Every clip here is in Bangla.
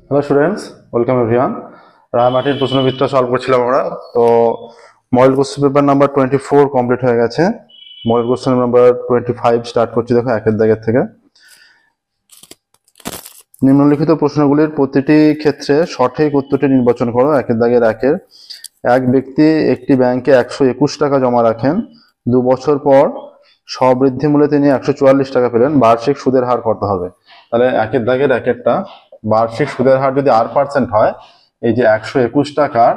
Hello students, welcome everyone. রায়মাটির প্রশ্নবিদটা সলভ করছিলাম আমরা। তো model question paper number 24 complete হয়ে গেছে। মডেল কোশ্চেন নাম্বার 25 স্টার্ট করছি। দেখো একের দাগের থেকে। নিম্নলিখিত প্রশ্নগুলির প্রতিটি ক্ষেত্রে সঠিক উত্তরটি নির্বাচন করো। একের দাগের একের, এক ব্যক্তি একটি ব্যাংকে 121 টাকা জমা রাখেন। 2 বছর পর স্ববৃদ্ধি মূল্যে তিনি 144 টাকা পেলেন। বার্ষিক সুদের হার কত হবে? তাহলে একের দাগের একেরটা, বার্ষিক সুদের হার যদি R% হয়, এই যে 121 টাকার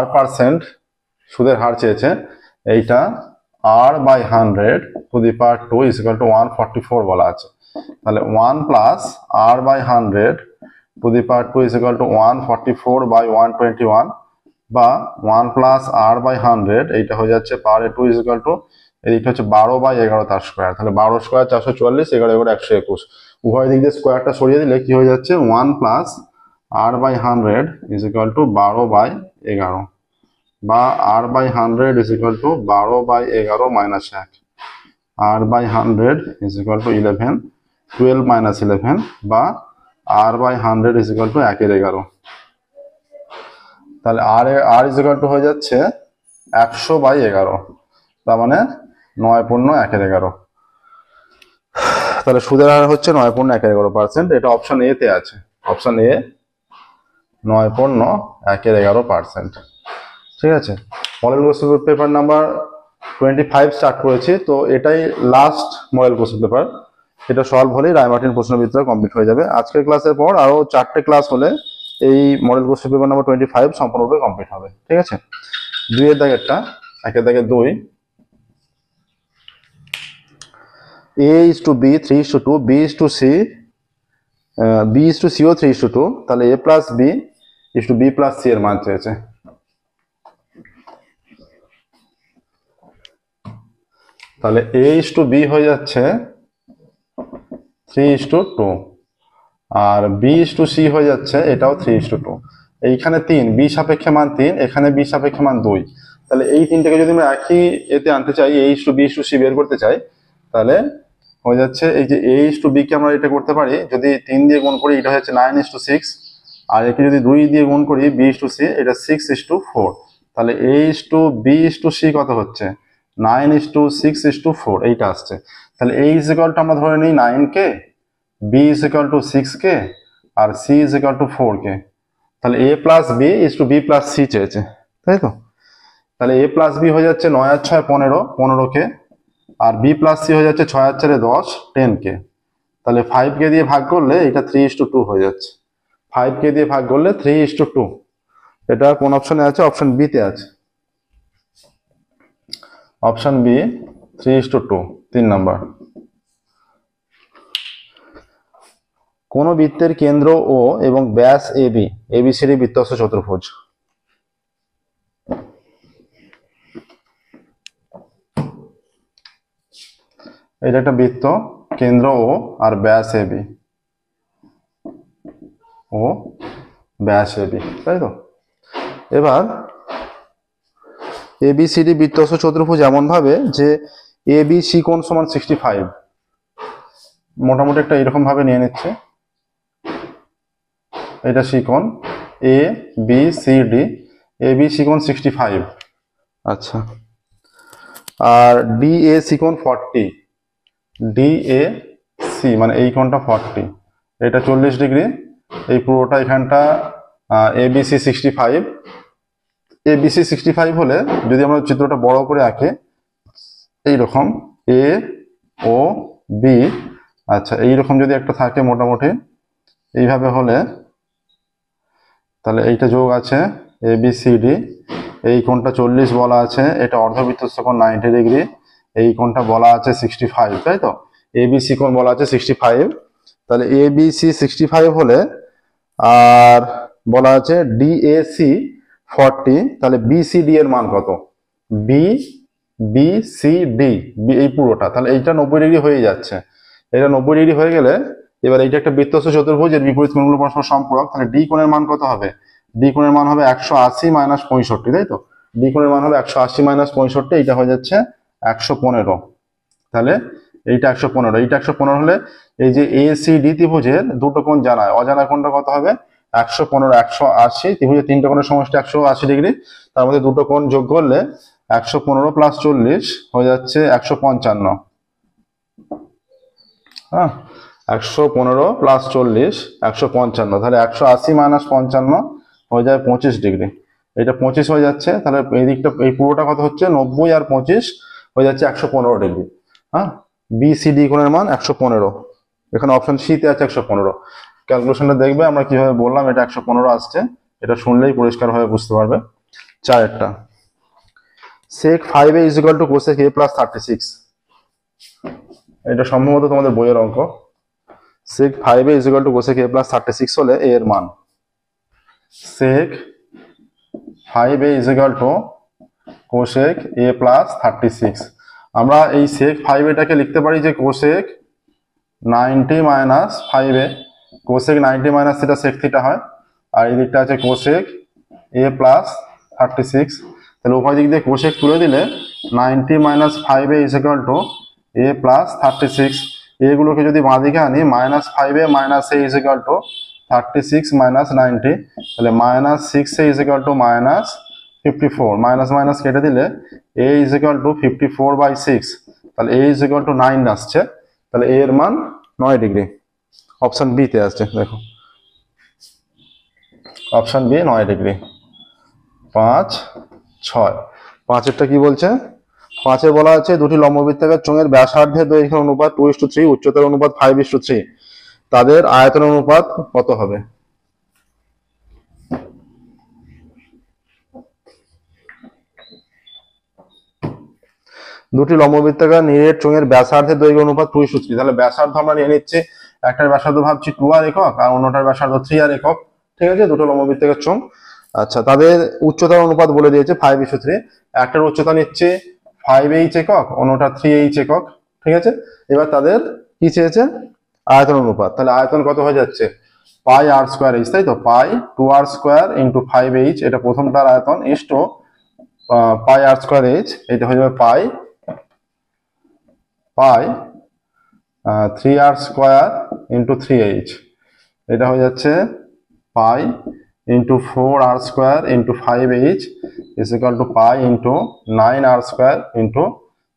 R% সুদের হার চেয়েছে, এইটা R/100 = 144 বলা আছে। তাহলে 1 + R/100 = 144/121, বা 1 + R/100 এইটা হয়ে যাচ্ছে পার এ 2 এইটা হচ্ছে 12/11 তার স্কোয়ার। তাহলে 12 স্কোয়ার 444, 11 11 121। উভয় দিক দিয়ে স্কোয়ারটা সরিয়ে দিলে কি হয়ে যাচ্ছে? 1 + R/100 = 12/11, বা R/100 = 12/11 - 1, R/100 = 11, 12 - 11, বা R/100 = 1/11। তাহলে R হয়ে যাচ্ছে 100/11, তার মানে 9.111। তাহলে সুদের হার হচ্ছে 9.111%। এটা অপশন এ তে আছে। Option A 9.111%। ঠিক আছে। Model question paper number 25 start করেছি। তো এটাই লাস্ট মডেল কোশ্চেন পেপার। এটা সলভ হলেই রায়মার্টিন প্রশ্নবিদ্যা কমপ্লিট হয়ে যাবে। আজকের ক্লাসের পর আরো 4টে ক্লাস হলে এই মডেল কোশ্চেন পেপার নাম্বার 25 সম্পূর্ণরূপে কমপ্লিট হবে। ঠিক আছে। দুইয়ের দাগেরটা, একের দাগের 2, A/B 3:2, B/C, B/C ও 3:2। তাহলে A + B B + C এর মান চেয়েছে। তাহলে A/B হয়ে যাচ্ছে 3:2, আর B/C হয়ে যাচ্ছে এটাও 3:2। এইখানে 3, B সাপেক্ষে মান 3, এখানে B সাপেক্ষে মান 2। তাহলে এই তিনটাকে যদি আমরা একই এতে আনতে চাই, A/B/C বের করতে চাই, তাহলে হয়ে যাচ্ছে এই যে A/B কে আমরা এটা করতে পারি, যদি 3 দিয়ে গুণ করি এটা হচ্ছে 9:6, আর একে যদি 2 দিয়ে গুণ করি B/C, এটা 6:4। তাহলে A/B/C কত হচ্ছে? 9:6:4 এইটা আসছে। তাহলে A = আমরা ধরে নিই 9 কে, B = 6 কে, আর C = 4 কে। তাহলে A + B + C চেয়েছে, তাই তো? তাহলে A + B হয়ে যাচ্ছে 9 আর 6 15 কে, আর B + C হয়ে যাচ্ছে 6 আর 4 10 10 কে। তাহলে 5 কে দিয়ে ভাগ করলে এটা 3:2 হয়ে যাচ্ছে। 5 কে দিয়ে ভাগ করলে 3:2। এটা কোন অপশনে আছে? অপশন বি তে আছে। Option B 3:2, 3 number. কোন বৃত্তের কেন্দ্র ও এবং ব্যাস AB, ABCD বৃত্তস্থ চতুর্ভুজ। এটা একটা বৃত্ত, কেন্দ্র ও আর ব্যাস AB, ও ব্যাস AB, তাই তো? এবার ABCD বৃত্তস্থ চতুর্ভুজ এমন ভাবে যে ABC কোণ সমান 65। মোটামুটি একটা এরকম ভাবে নিয়ে নিচ্ছে। এটা কোণ ABCD, ABC কোণ 65। আচ্ছা। আর DAC কোণ 40, DAC মানে এই কোণটা 40, এটা 40 ডিগ্রি। এই পুরোটা এখানটা ABC 65। ABC 65 হলে যদি আমরা চিত্রটা বড় করে আঁকি, এইরকম A ও B, আচ্ছা এইরকম যদি একটা থাকে মোটামুটি এইভাবে হলে, তাহলে এইটা যোগ আছে ABCD, এই কোণটা 40 বলা আছে, এটা অর্ধবৃত্তস্থ কোণ 90 ডিগ্রি, এই কোণটা বলা আছে 65, তাই তো? ABC কোণ বলা আছে 65। তাহলে ABC 65 হলে, আর বলা আছে DAC 40, তাহলে BCD এর মান কত? BCD এই পুরোটা, তাহলে এইটা 90 ডিগ্রি হয়ে যাচ্ছে। এটা 90 ডিগ্রি হয়ে গেলে এবার এইটা একটা বৃত্তস্থ চতুর্ভুজ, এর বিপরীত কোণগুলো পরস্পর সম্পূরক। তাহলে D কোণের মান কত হবে? D কোণের মান হবে 180 - 65, তাই তো? D কোণের মান হবে 180 - 65, এটা হয়ে যাচ্ছে 115। তাহলে এইটা 115, এইটা 115 হলে এই যে ACD ত্রিভুজের দুটো কোণ জানা, অজানা কোণটা কত হবে 115, 180, ত্রিভুজের তিনটা কোণের সমষ্টি 180 ডিগ্রি, তার মধ্যে দুটো কোণ যোগ করলে 115 + 40 হয়ে যাচ্ছে 155। হ্যাঁ, 115 + 40 155, তাহলে 180 - 55 হয়ে যায় 25 ডিগ্রি। এটা 25 হয়ে যাচ্ছে, তাহলে এই দিকটা এই পুরোটা কত হচ্ছে 90 আর 25 হয়ে যাচ্ছে 115 ডিগ্রি। হ্যাঁ, BCD কোণের মান 115, এখানে অপশন সি তে আছে 115। ক্যালকুলেশনটা দেখবে আমরা কিভাবে বললাম এটা 115 আসছে, এটা শুনলেই পরিষ্কারভাবে বুঝতে পারবে। চারেরটা sec 5a = cosec a + 36, এটা সম্ভবত তোমাদের বইয়ের অঙ্ক। sec 5a = cosec a + 36 হলে a এর মান sec 5a = cosec a + 36। আমরা এই sec 5a টাকে লিখতে পারি যে cosec 90 - 5a, cosec 90 - theta sec theta হয়, আর এই দিকটা আছে cosec a + 36। তাহলে উভয় দিক দিয়ে cosec তুলে দিলে 90 - 5a = a + 36। এগুলোকে যদি বাঁ দিকে আনি -5a - a = 36 - 90, তাহলে -6a = -54, মাইনাস মাইনাস কেটে দিলে a = 54/6, তাহলে a = 9 আসছে, তাহলে a এর মান 9 ডিগ্রি। অপশন বি তে আসছে, দেখো অপশন বি 9 ডিগ্রি। 5, 6, 5এরটা কি বলছে? 5-এ বলা আছে দুটি লম্ববৃত্তাকার চোঙের ব্যাসার্ধের দৈর্ঘ্যের অনুপাত 2:3, উচ্চতার অনুপাত 5:3, তাদের আয়তন অনুপাত কত হবে? দুটি লম্ববৃত্তাকার নিরেট চোঙের ব্যাসার্ধের দৈর্ঘ্য অনুপাত 2:3, তাহলে ব্যাসার্ধ আমরা নিয়ে নিচ্ছি, একটার ব্যাসার্ধ ভাবছি 2r একক আর অন্যটার ব্যাসার্ধ 3r একক, ঠিক আছে, দুটো লম্ববৃত্তাকার চোঙ। আচ্ছা, তাদের উচ্চতার অনুপাত বলে দিয়েছে 5:3, একটার উচ্চতা নিচ্ছে 5h একক, অন্যটা 3h একক, ঠিক আছে। এবার তাদের কি চেয়েছে? আয়তন অনুপাত। তাহলে আয়তন কত হয়ে যাচ্ছে πr²h, তাই তো, π2r² × 5h, এটা প্রথমটার আয়তন, ইস্টো πr²h, এটা হয়ে যাবে পাই 3r² × 3h, এটা হয়ে যাচ্ছে পাই × 4r² × 5h = পাই × 9r² ×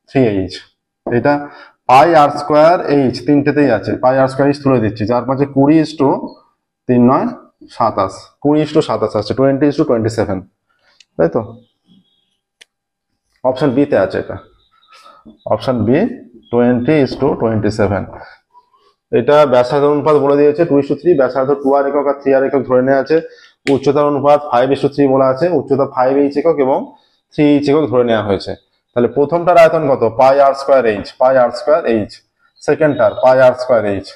3h। এটা πr²h তিনটেতেই আছে, πr²h তুলে দিচ্ছি, 4 × 5 = 20, 3 × 9 = 27, 20:27 আসছে, 20:27, তাই তো। অপশন বি তে আছে এটা, অপশন বি 20:27। এটা ব্যাসার্ধ অনুপাত বলে দিয়েছে 2:3, ব্যাসার্ধ 2r একক আর 3r একক ধরে নেওয়া আছে, উচ্চতার অনুপাত 5:3 বলা আছে, উচ্চতা 5h একক এবং 3h একক ধরে নেওয়া হয়েছে। তাহলে প্রথমটার আয়তন কত? πr²h, সেকেন্ডটার πr²h।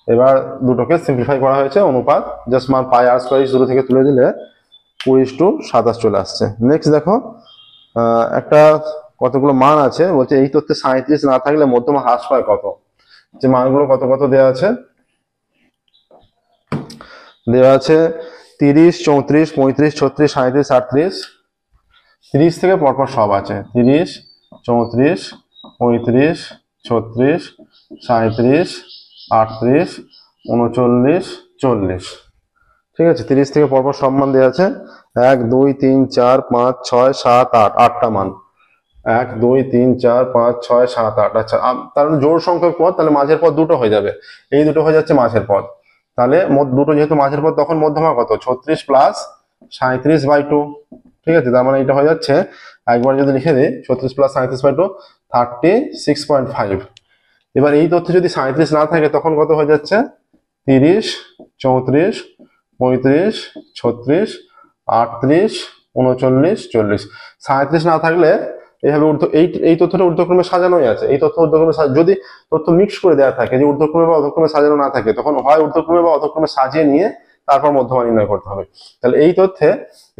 এবার দুটোকে সিম্পলিফাই করা হয়েছে, অনুপাত জাস্ট মান πr²h দুটো থেকে তুলে দিলে 20:27 চলে আসছে। নেক্সট দেখো, একটা কতগুলো মান আছে, বলছে এই তথ্যে 37 না থাকলে মধ্যমা হ্রাস পায় কত? যে মানগুলো কত কত দেওয়া আছে, 30, 34, 35, 36, 37, 38, 30 থেকে পরপর সব আছে, 30, 34, 35, 36, 37, 38, 39, 40, ঠিক আছে। 30 থেকে পরপর সব মান দেওয়া আছে, 1, 2, 3, 4, 5, 6, 7, 8, 8টা মান, 1, 2, 3, 4, 5, 6, 7, 8। আচ্ছা, তার মানে জোড় সংখ্যক পদ, তাহলে মাঝের পদ দুটো হয়ে যাবে, এই দুটো হয়ে যাচ্ছে মাঝের পদ, তাহলে দুটো যেহেতু মাঝের পদ, তখন মধ্যমা কত? 36 + 37/2, ঠিক আছে। তার মানে এটা হয়ে যাচ্ছে, একবার যদি লিখে দিই 36 + 37/2, 36.5। এবার এই তথ্যে যদি 37 না থাকে তখন কত হয়ে যাচ্ছে? 30, 34, 35, 36, 38, 39, 40। 37 না থাকলে এইভাবে এই তথ্যটা ঊর্ধ্বক্রমে সাজানোই আছে, এই তথ্য ঊর্ধ্বক্রমে, যদি তথ্য মিক্স করে দেওয়া থাকে, যে ঊর্ধ্বক্রমে বা অধক্রমে সাজানো না থাকে, তখন হয় ঊর্ধ্বক্রমে বা অধক্রমে সাজিয়ে নিয়ে তারপর মধ্যমা নির্ণয় করতে হবে। তাহলে এই তথ্যে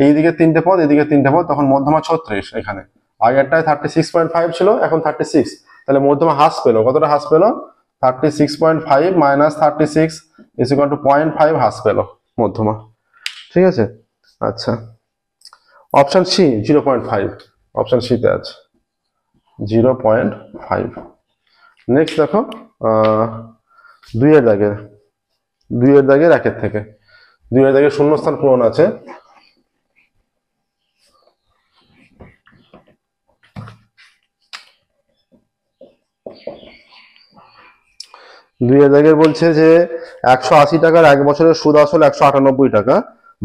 এইদিকে 3টে পদ, এদিকে 3টে পদ, তখন মধ্যমা 36, এখানে আগেরটায় 36.5 ছিল, এখন 36, তাহলে মধ্যমা হ্রাস পেলো, কতটা হ্রাস পেলো? 36.5 - 36 = 0.5 হ্রাস পেলো মধ্যমা, ঠিক আছে। আচ্ছা, অপশন সি 0.5, অপশন সি তে আছে 0.5। নেক্সট দেখো 2 এর দাগের 1-এর থেকে 2-এর দাগের শূন্যস্থান পূরণ আছে। দুইয়ের দাগের বলছে যে 180 টাকার 1 বছরের সুদ আসল 198 টাকা,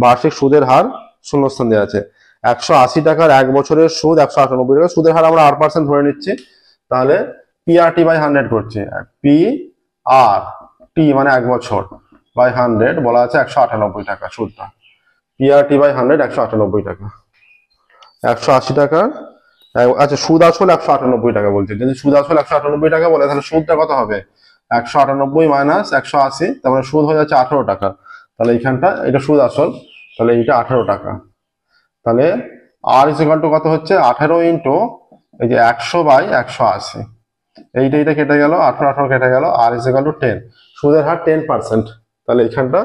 বার্ষিক সুদের হার শূন্যস্থান দেওয়া আছে। 180 টাকার 1 বছরের সুদ 198 টাকা, সুদের হার আমরা 8% ধরে নিচ্ছি, তাহলে PRT বাই 100 করছি। PRT মানে 1 বছর বাই 100 বলা আছে 198 টাকা সুদটা। PRT বাই 100 198 টাকা। 180 টাকার আচ্ছা সুদ আসল 198 টাকা বলছে। যদি সুদ আসল 198 টাকা বলে তাহলে সুদটা কত হবে? 198 মাইনাস 180, তার মানে সুদ হয়ে যাচ্ছে 18 টাকা। তাহলে এইখানটা এটা সুদ আসল, তাহলে এইটা 18 টাকা। তাহলে আর ইকুয়াল টু কত হচ্ছে? 18 ইন্টু এই যে 100 বাই 180, এইটা কেটে গেল, 18 কেটে গেল, আর ইকুয়াল টু 10। সুদের হার 10%, তাহলে এইখানটা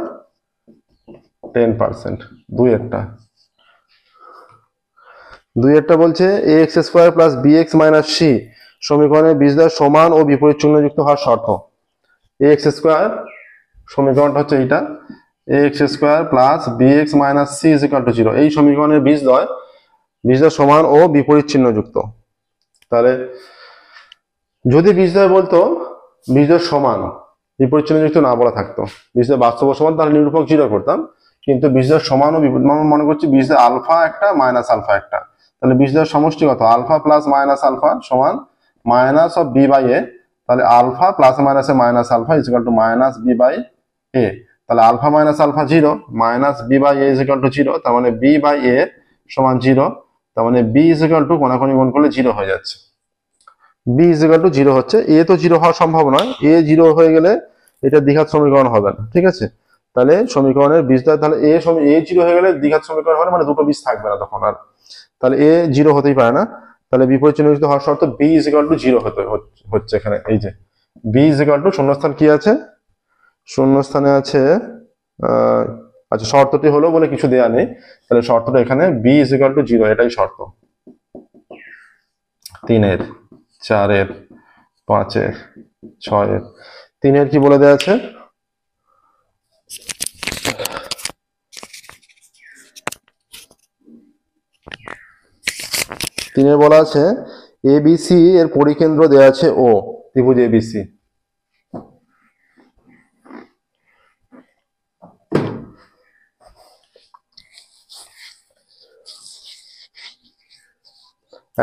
10%। দুইয়েরটা বলছে ax square plus bx minus c সমীকরণের বীজদ্বয় সমান ও বিপরীত চিহ্নযুক্ত হওয়ার শর্ত। ax স্কোয়ার সমীকরণটা হচ্ছে এইটা, ax square plus bx minus c is equal to 0। এই সমীকরণের বীজদ্বয় সমান ও বিপরীত চিহ্নযুক্ত। তাহলে যদি বীজদ্বয় বলতো বীজদ্বয় সমান বিপরীত চিহ্নযুক্ত না বলা থাকতো, বীজদ্বয় বাস্তব সমান, তাহলে নিরূপক 0 করতাম। কিন্তু বীজদ্বয় সমান ও বিপরীত, মনে করছি বীজদ্বয় আলফা একটা মাইনাস আলফা একটা, তাহলে বীজদ্বয়ের সমষ্টি কত? আলফা প্লাস মাইনাস আলফা সমান minus of B by A. তাহলে আলফা প্লাস মাইনাসে minus alpha is equal to minus B by A. তাহলে alpha minus alpha 0, minus B by A is equal to 0, তার মানে বি বাই এ সমান 0। তার মানে বি ইজ ইকুয়াল টু কোনাকুনি গুণ করলে 0 হয়ে যাচ্ছে। বি ইজ ইকুয়াল টু 0 হচ্ছে। এ তো 0 হওয়া সম্ভব নয়, এ 0 হয়ে গেলে এটা দ্বিঘাত সমীকরণ হবে না, ঠিক আছে? তাহলে সমীকরণের বীজদ্বয়, তাহলে এ 0 হয়ে গেলে দ্বিঘাত সমীকরণ হবে, মানে দুটো বীজ থাকবে না তখন আর, তাহলে এ 0 হতেই পারে না। তাহলে বিপরীত চিহ্নযুক্ত হওয়ার শর্ত বি ইজ ইকুয়াল টু 0 হচ্ছে এখানে। এই যে বি ইজ ইকুয়াল টু শূন্যস্থান কি আছে? শূন্যস্থানে আছে আচ্ছা শর্তটি হলো বলে কিছু দেয়া নেই, তাহলে শর্তটা এখানে বি ইজ ইকুয়াল টু 0, এটাই শর্ত। 3-এর 4-এর 5-এর 6-এর 3-এর কি বলে দেয়া আছে? তিনের বলা আছে এবিসি এর পরিকেন্দ্র দেয়া আছে ও, ত্রিভুজ এবিসি।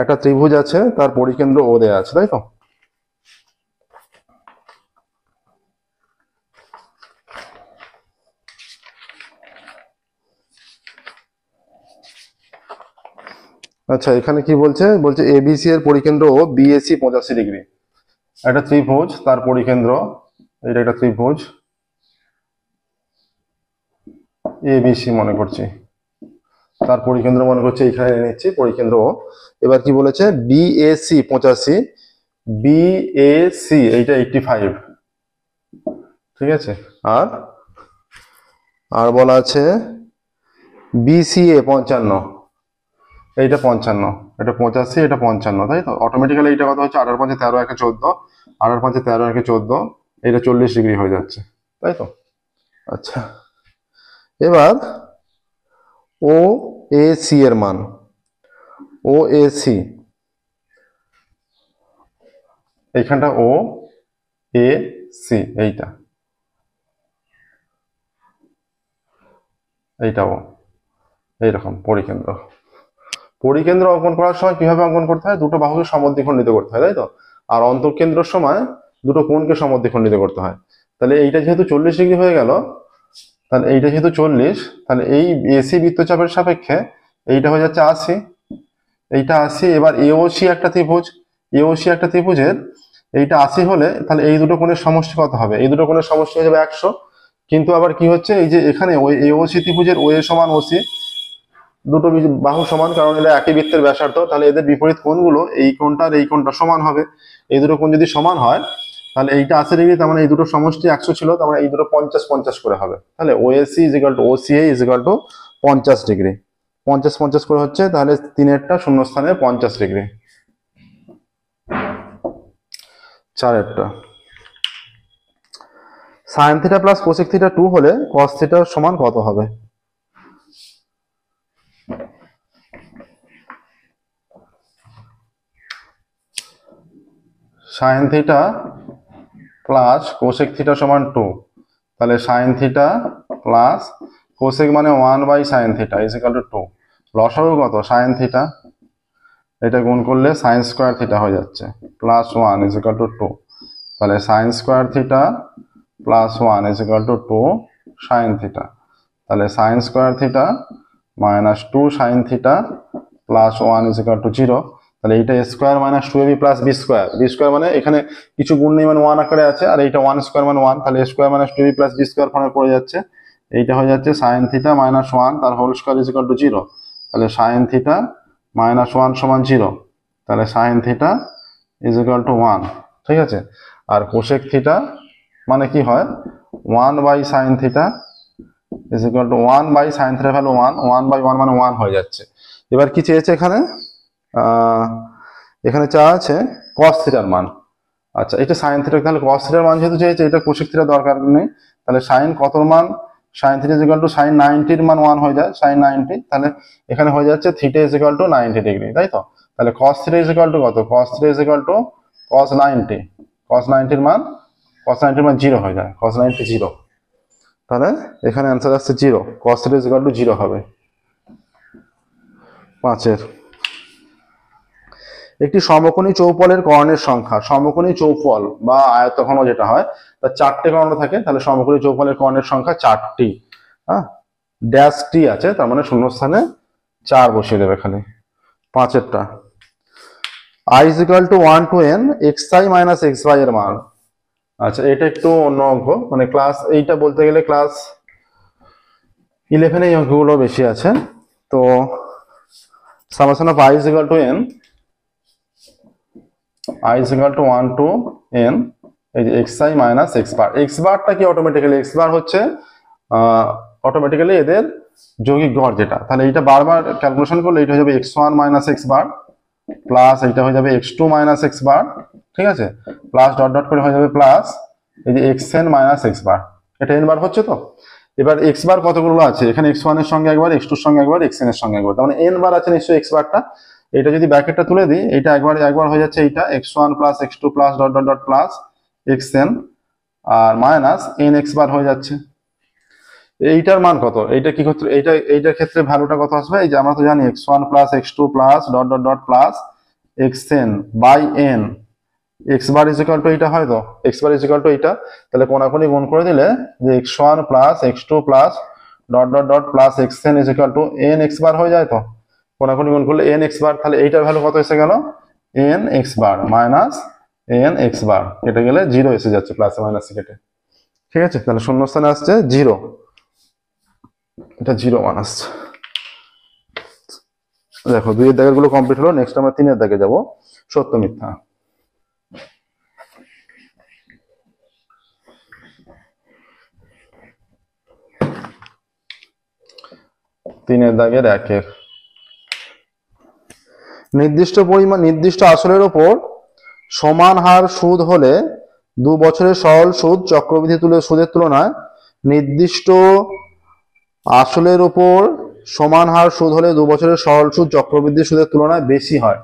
একটা ত্রিভুজ আছে, তার পরিকেন্দ্র ও দেয়া আছে, তাই তো? আচ্ছা এখানে কি বলছে? বলছে এবিসি এর পরিকেন্দ্র ও বিএসি 85 ডিগ্রি। একটা ত্রিভুজ, তার পরিকেন্দ্র, এটা একটা ত্রিভুজ এবিসি মনে করছি, তার পরিকেন্দ্র মনে করছি এখানে নিচ্ছি পরিকেন্দ্র ও। এবার কি বলেছে? বিএসি 85, বিএসি এইটা 85, ঠিক আছে? আর বলা আছে বিসিএ 55, এইটা 55, এটা 85, এটা 55, তাই তো? অটোমেটিক্যালি এইটা কত হচ্ছে? 8 আর 5 13, 1 14, 8 আর 5 13, 1 14, এটা 40 ডিগ্রি হয়ে যাচ্ছে, তাই তো? আচ্ছা এবার ও এ সি এর মান, ও এ সি এইখানটা ও এ সি, এইটাও এইরকম পরিকেন্দ্র অঙ্কন করার সময় কিভাবে অঙ্কন করতে হয়? দুটো বাহুকে সমদ্বিখণ্ডিত করতে হয়, তাই তো? আর অন্তঃকেন্দ্রের সময় দুটো কোণকে সমদ্বিখণ্ডিত করতে হয়। তাহলে এইটা যেহেতু 40 ডিগ্রি হয়ে গেল, তাহলে এইটা যেহেতু 40, তাহলে এই এসি বৃত্তচাপের সাপেক্ষে এইটা হয়ে যাচ্ছে 80, এইটা 80। এবার এওসি একটা ত্রিভুজের এইটা 80 হলে তাহলে এই দুটো কোণের সমষ্টি কত হবে? এই দুটো কোণের সমষ্টি হয়ে যাবে 100। কিন্তু আবার কি হচ্ছে? এই যে এখানে ওই এওসি ত্রিভুজের ও এ সমান ওসি, দুটো বাহু সমান, কারণ এরা একই বৃত্তের ব্যাসার্ধ, তাহলে এদের বিপরীত কোণগুলো এই কোণটা আর এই কোণটা সমান হবে। এই দুটো কোণ যদি সমান হয় তাহলে এইটা 80 ডিগ্রি, তার মানে এই দুটো সমষ্টি 100 ছিল, তার মানে এই দুটো 50-50 করে হবে। তাহলে OAC is equal to OCA is equal to 50 degree, 50-50 করে হচ্ছে। তাহলে 3-এরটা শূন্যস্থানে 50 ডিগ্রি। চারেরটা sine theta plus cosec theta 2 হলে কস থিটা সমান কত হবে? Sine theta plus cosec theta সমান 2, তাহলে সাইন থিটা প্লাস কোসেক মানে 1/sin theta is equal to 2, লসাগু কত? সাইন থিটা, এটা গুণ করলে সাইন স্কোয়ার থিটা হয়ে যাচ্ছে, প্লাস 1 ইজ ইকুয়াল টু 2, তাহলে sine square theta plus 1 is equal to 2 sine theta, তাহলে sine square theta minus 2 sine theta plus 1 is equal to 0, তাহলে এইটা square minus 2ab plus B square মানে এখানে কিছু গুণ নেই মানে 1 আকারে আছে, আর এইটা 1 স্কোয়ার মানে 1, তাহলে square minus 2ab plus B square ফর্মে পড়ে যাচ্ছে, এইটা হয়ে যাচ্ছে সাইন থিটা মাইনাস 1 তার whole square is equal to 0, তাহলে সাইন থিটা মাইনাস 1 সমান 0, তাহলে sine theta is equal to 1, ঠিক আছে। আর কোসেক থিটা মানে কি হয় 1/sin theta is equal two 1/sin theta value 1/1 মানে 1 হয়ে যাচ্ছে। এবার কি চেয়েছে এখানে? এখানে চাওয়া আছে cos থিটার মান। আচ্ছা, এটা sin থিটা, তাহলে cos থিটার মান যেহেতু চেয়েছে, এটা কোসেক থিটা দরকার নেই, তাহলে sin কতর মান? sin theta is equal two sin 90 এর মান 1 হয়ে যায়, sin 90, তাহলে এখানে হয়ে যাচ্ছে theta is equal two 90 degree, তাই তো? তাহলে cos theta is equal to কত? cos theta is equal two cos 90, cos 90 এর মান 0 হয়ে যায়, cos 90 0, তাহলে এখানে অ্যান্সার আসছে 0, cos theta is equal to 0 হবে। 5 একটি সমকোণী চৌপলের কর্ণের সংখ্যা, সমকোণী চৌপল বা আয়তঘন যেটা হয় তার 4টে কর্ণ থাকে, তাহলে সমকোণী চৌপলের কর্ণের সংখ্যা 4টি, হ্যাঁ ড্যাশ টি আছে, তার মানে শূন্যস্থানে 4 বসিয়ে দেবে খালি। 5এরটা i is equal to 1 to n xi minus xy এর মান। আচ্ছা, এটা একটু অন্য অঙ্ক, মানে ক্লাস এইটা বলতে গেলে ক্লাস 11 এই অঙ্কগুলো বেশি আছে। তো summation of i is equal to n, i is equal to 1 to n, এই যে xi minus x bar, x বারটা কি অটোমেটিক্যালি, x বার হচ্ছে অটোমেটিক্যালি এদের যৌগিক গড় যেটা, তাহলে এইটা বারবার ক্যালকুলেশন করলে এটা হয়ে যাবে x1 minus x বার প্লাস এইটা হয়ে যাবে x2 minus x বার, ঠিক আছে, প্লাস ডট ডট করে হয়ে যাবে প্লাস এই যে xn minus x বার, এটা n বার হচ্ছে। তো এবার x বার কতগুলো আছে, এখানে x1 এর সঙ্গে একবার, x2 এর সঙ্গে একবার, xn এর সঙ্গে একবার, তার মানে n বার আছে নিশ্চয়ই x বারটা। এটা যদি ব্র্যাকেটটা তুলে দিই, এটা একবার হয়ে যাচ্ছে এইটা x1 plus x2 plus dot dot dot plus xn আর মাইনাস nx বার হয়ে যাচ্ছে। এইটার মান কত? এইটা কি ক্ষেত্রে, এইটার ক্ষেত্রে ভ্যালুটা কত আসবে? এই যে আমরা তো জানি x1 plus x2 plus dot dot dot plus xn by n, x bar is equal to এইটা হয়, তো x bar is equal to এইটা, তাহলে কোনাকুনি গুণ করে দিলে যে x1 plus x2 plus dot dot dot plus xn is equal to n x bar হয়ে যায়, তো কোনাকুনি গুণ করলে n x বার, তাহলে এইটার ভ্যালু কত এসে গেল? n x bar minus n x বার, কেটে গেলে 0 এসে যাচ্ছে, প্লাসে মাইনাসে কেটে, ঠিক আছে, তাহলে শূন্যস্থানে আসছে 0, এটা 0 মান আসছে। দেখো 2 এর দাগের গুলো কমপ্লিট হলো, নেক্সট আমরা 3 এর দাগে যাব, সত্য মিথ্যা। তিনের দাগের 1 নির্দিষ্ট পরিমাণ, নির্দিষ্ট আসলের উপর সমান হার সুদ হলে 2 বছরের সরল সুদ চক্রবৃদ্ধি সুদের তুলনায় নির্দিষ্ট আসলের উপর সমান হার সুদ হলে 2 বছরের সরল সুদ চক্রবৃদ্ধি সুদের তুলনায় বেশি হয়।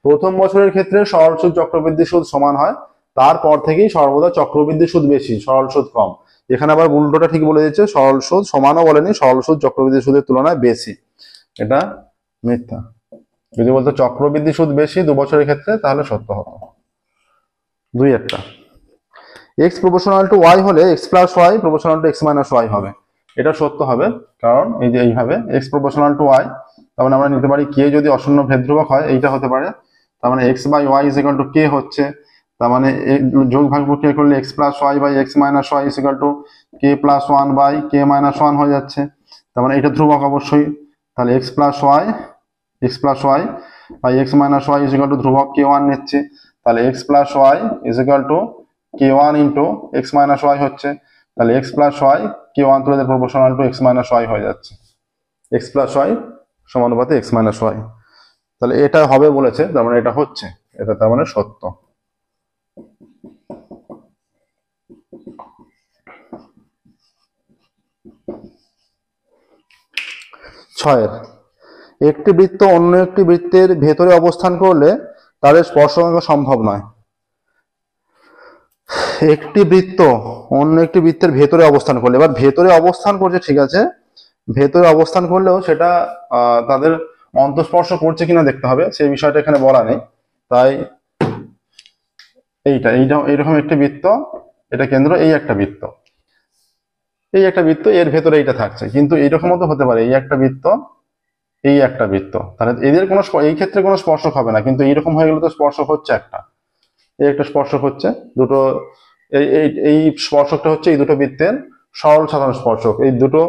প্রথম বছরের ক্ষেত্রে সরল সুদ চক্রবৃদ্ধি সুদ সমান হয়, তারপর থেকেই সর্বদা চক্রবৃদ্ধি সুদ বেশি, সরল সুদ কম। এখানে আবার উল্টোটা ঠিক বলে দিচ্ছে, সরল সুদ সমানও বলেনি, সরল সুদ চক্রবৃদ্ধি সুদের তুলনায় বেশি, এটা মিথ্যা। যদি বলতো চক্রবৃদ্ধি সুদ বেশি 2 বছরের ক্ষেত্রে, তাহলে সত্য হতো। 2 x প্রপোর্শনাল টু y হলে x plus y proportional to x minus y হবে, এটা সত্য হবে, কারণ এই যে এইভাবে x প্রপোর্শনাল টু y, তার মানে আমরা নিতে পারি k যদি অশূন্য ভেদ ধ্রুবক হয়, এইটা হতে পারে, তার মানে x by y is equal to k হচ্ছে, তার মানে যোগ ভাগ প্রক্রিয়া করলে x plus y by x minus y is equal to k plus 1 by k minus 1 হয়ে যাচ্ছে, তার মানে এটা ধ্রুবক অবশ্যই, তাহলে x plus y by x minus y is equal to ধ্রুবক k1 নিচ্ছে, তাহলে x plus y is equal to k1 into x minus y হচ্ছে, তাহলে x প্লাস y k1 তুলে proportional to x minus y হয়ে যাচ্ছে, x প্লাস y সমানুপাতে x মাইনাস y, তাহলে এটা হবে বলেছে, তার মানে এটা হচ্ছে, এটা তার মানে সত্য। 6-এর, একটি বৃত্ত অন্য একটি বৃত্তের ভেতরে অবস্থান করলে তাদের স্পর্শকাঙ্ক সম্ভব নয়। একটি বৃত্ত অন্য একটি বৃত্তের ভেতরে অবস্থান করলে, এবার ভেতরে অবস্থান করছে ঠিক আছে, ভেতরে অবস্থান করলেও সেটা তাদের অন্তঃস্পর্শ করছে কিনা দেখতে হবে, সেই বিষয়টা এখানে বলা নেই। তাই এইরকম একটি বৃত্ত, এটা কেন্দ্র, এই একটা বৃত্ত, এই একটা বৃত্ত, এর ভেতরে এইটা থাকছে, কিন্তু এইরকমও তো হতে পারে এই একটা বৃত্ত, এই একটা বৃত্ত, তাহলে এদের কোনো এই ক্ষেত্রে কোনো স্পর্শক হবে না, কিন্তু এইরকম হয়ে গেলে তো স্পর্শক হচ্ছে একটা, এই একটা স্পর্শক হচ্ছে দুটো, এই স্পর্শকটা হচ্ছে এই দুটো বৃত্তের সরল সাধারণ স্পর্শক, এই দুটো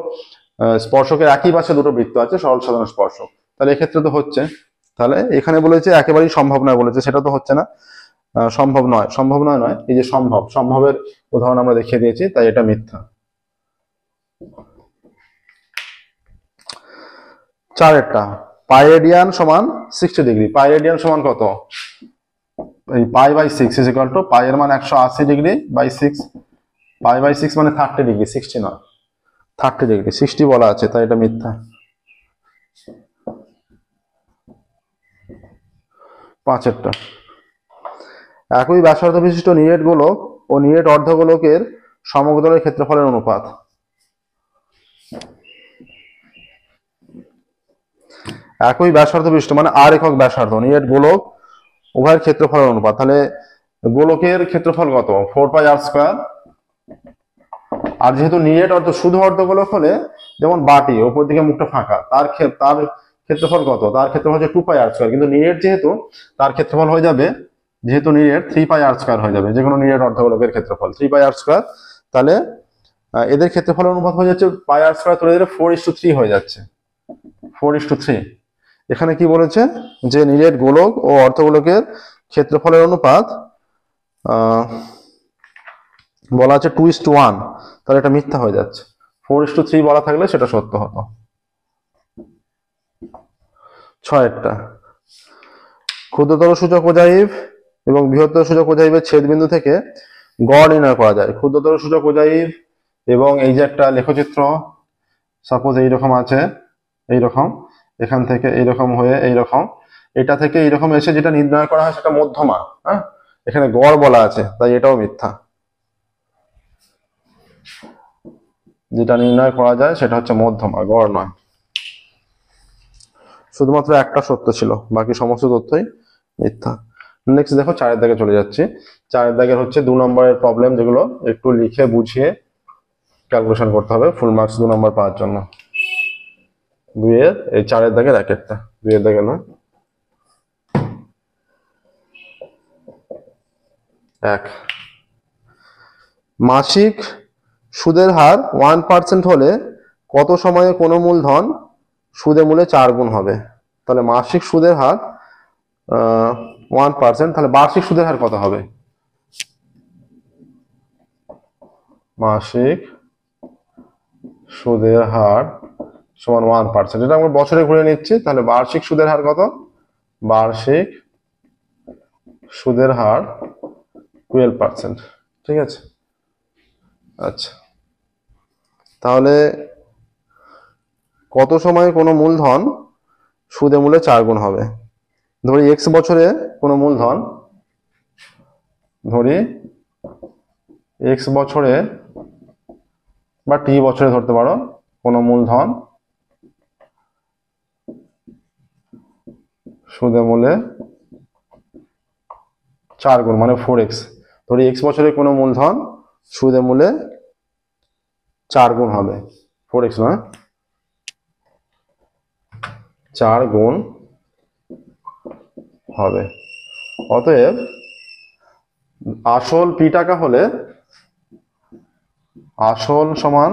স্পর্শকের একই পাশে দুটো বৃত্ত আছে সরল সাধারণ স্পর্শক, তাহলে এক্ষেত্রে তো হচ্ছে। তাহলে এখানে বলেছে একেবারেই সম্ভব নয় বলেছে, সেটা তো হচ্ছে না, সম্ভব নয়, সম্ভব নয় নয়, এই যে সম্ভব, সম্ভবের উদাহরণ আমরা দেখিয়ে দিয়েছি, তাই এটা মিথ্যা। 4-এরটা, পাইরেডিয়ান সমান 60 ডিগ্রি, পাইরেডিয়ান সমান কত, এই pi by 6 is equal to pi এর মান 180 ডিগ্রি বাই 6, পাই বাই 6 মানে 30 ডিগ্রি, 60 নয়, 30 ডিগ্রি, 60 বলা আছে, তাই এটা মিথ্যা। 5-এরটা, একই ব্যাসার্ধ বিশিষ্ট নিরেট গোলক ও নিরেট অর্ধগোলকের সমগ্রের ক্ষেত্রফলের অনুপাত। একই ব্যাসার্ধ বিশিষ্ট মানে আর একক ব্যাসার্ধ নিরেট গোলক উভয়ের ক্ষেত্রফলের অনুপাত, তাহলে গোলকের ক্ষেত্রফল কত, 4πr², আর যেহেতু নিরেট অর্ধ শুধু অর্ধগোলক হলে যেমন বাটি উপর দিকে মুখটা ফাঁকা, তার ক্ষেত্রফল কত, তার ক্ষেত্রফল হচ্ছে 2πr², কিন্তু নিরেট যেহেতু তার ক্ষেত্রফল হয়ে যাবে, যেহেতু নিরেট 3πr² হয়ে যাবে, যে কোনো নিরেট অর্ধগোলকের ক্ষেত্রফল 3πr², তাহলে এদের ক্ষেত্রফলের অনুপাত হয়ে যাচ্ছে πr² তুলে দিলে 4:3 হয়ে যাচ্ছে, 4:3। এখানে কি বলেছে যে নিরেট গোলক ও অর্ধগোলকের ক্ষেত্রফলের অনুপাত বলা আছে 2:1, তাহলে এটা মিথ্যা হয়ে যাচ্ছে, 4:3 বলা থাকলে সেটা সত্য হতো। 6-এরটা, ক্ষুদ্রতর সূচক ওজাইভ এবং বৃহত্তর সূচক ওজাইভের ছেদবিন্দু থেকে গড় নির্ণয় করা যায়। ক্ষুদ্রতর সূচক ওজাইভ এবং এই যে একটা লেখচিত্র সাপোজ এইরকম আছে, এইরকম, এখান থেকে এইরকম হয়ে এইরকম, এটা থেকে এইরকম এসে যেটা নির্ণয় করা হয় সেটা মধ্যমা, হ্যাঁ, এখানে গড় বলা আছে, তাই এটাও মিথ্যা। যেটা নির্ণয় করা যায় সেটা হচ্ছে মধ্যমা, গড় নয়। শুধুমাত্র একটা সত্য ছিল, বাকি সমস্ত তথ্যই মিথ্যা। নেক্সট দেখো 4-এর দাগে চলে যাচ্ছি। 4-এর দাগের হচ্ছে 2 নম্বরের প্রবলেম, যেগুলো একটু লিখে বুঝিয়ে ক্যালকুলেশন করতে হবে ফুল মার্কস 2 নম্বর পাওয়ার জন্য। 2-এর এই 4-এর দাগের এক একটা, 2-এর দাগে না, 1 মাসিক সুদের হার 1% হলে কত সময়ে কোনো মূলধন সুদে মূলে 4 গুণ হবে। তাহলে মাসিক সুদের হার 1%, তাহলে বার্ষিক সুদের হার কত হবে, মাসিক সুদের হার সমান 1%, এটা আমরা বছরে ঘুরে নিচ্ছি, তাহলে বার্ষিক সুদের হার কত, বার্ষিক সুদের হার 12%, ঠিক আছে। আচ্ছা, তাহলে কত সময়ে কোনো মূলধন সুদে মূলে 4 গুণ হবে, ধরি x বছরে কোনো মূলধন, ধরি x বছরে বা t বছরে ধরতে পারো, কোনো মূলধন সুদে মূলে 4 গুণ মানে 4x, ধরি x বছরে কোনো মূলধন সুদে মূলে 4 গুণ হবে, 4x না, 4 গুণ হবে। অতএব আসল p টাকা হলে, আসল সমান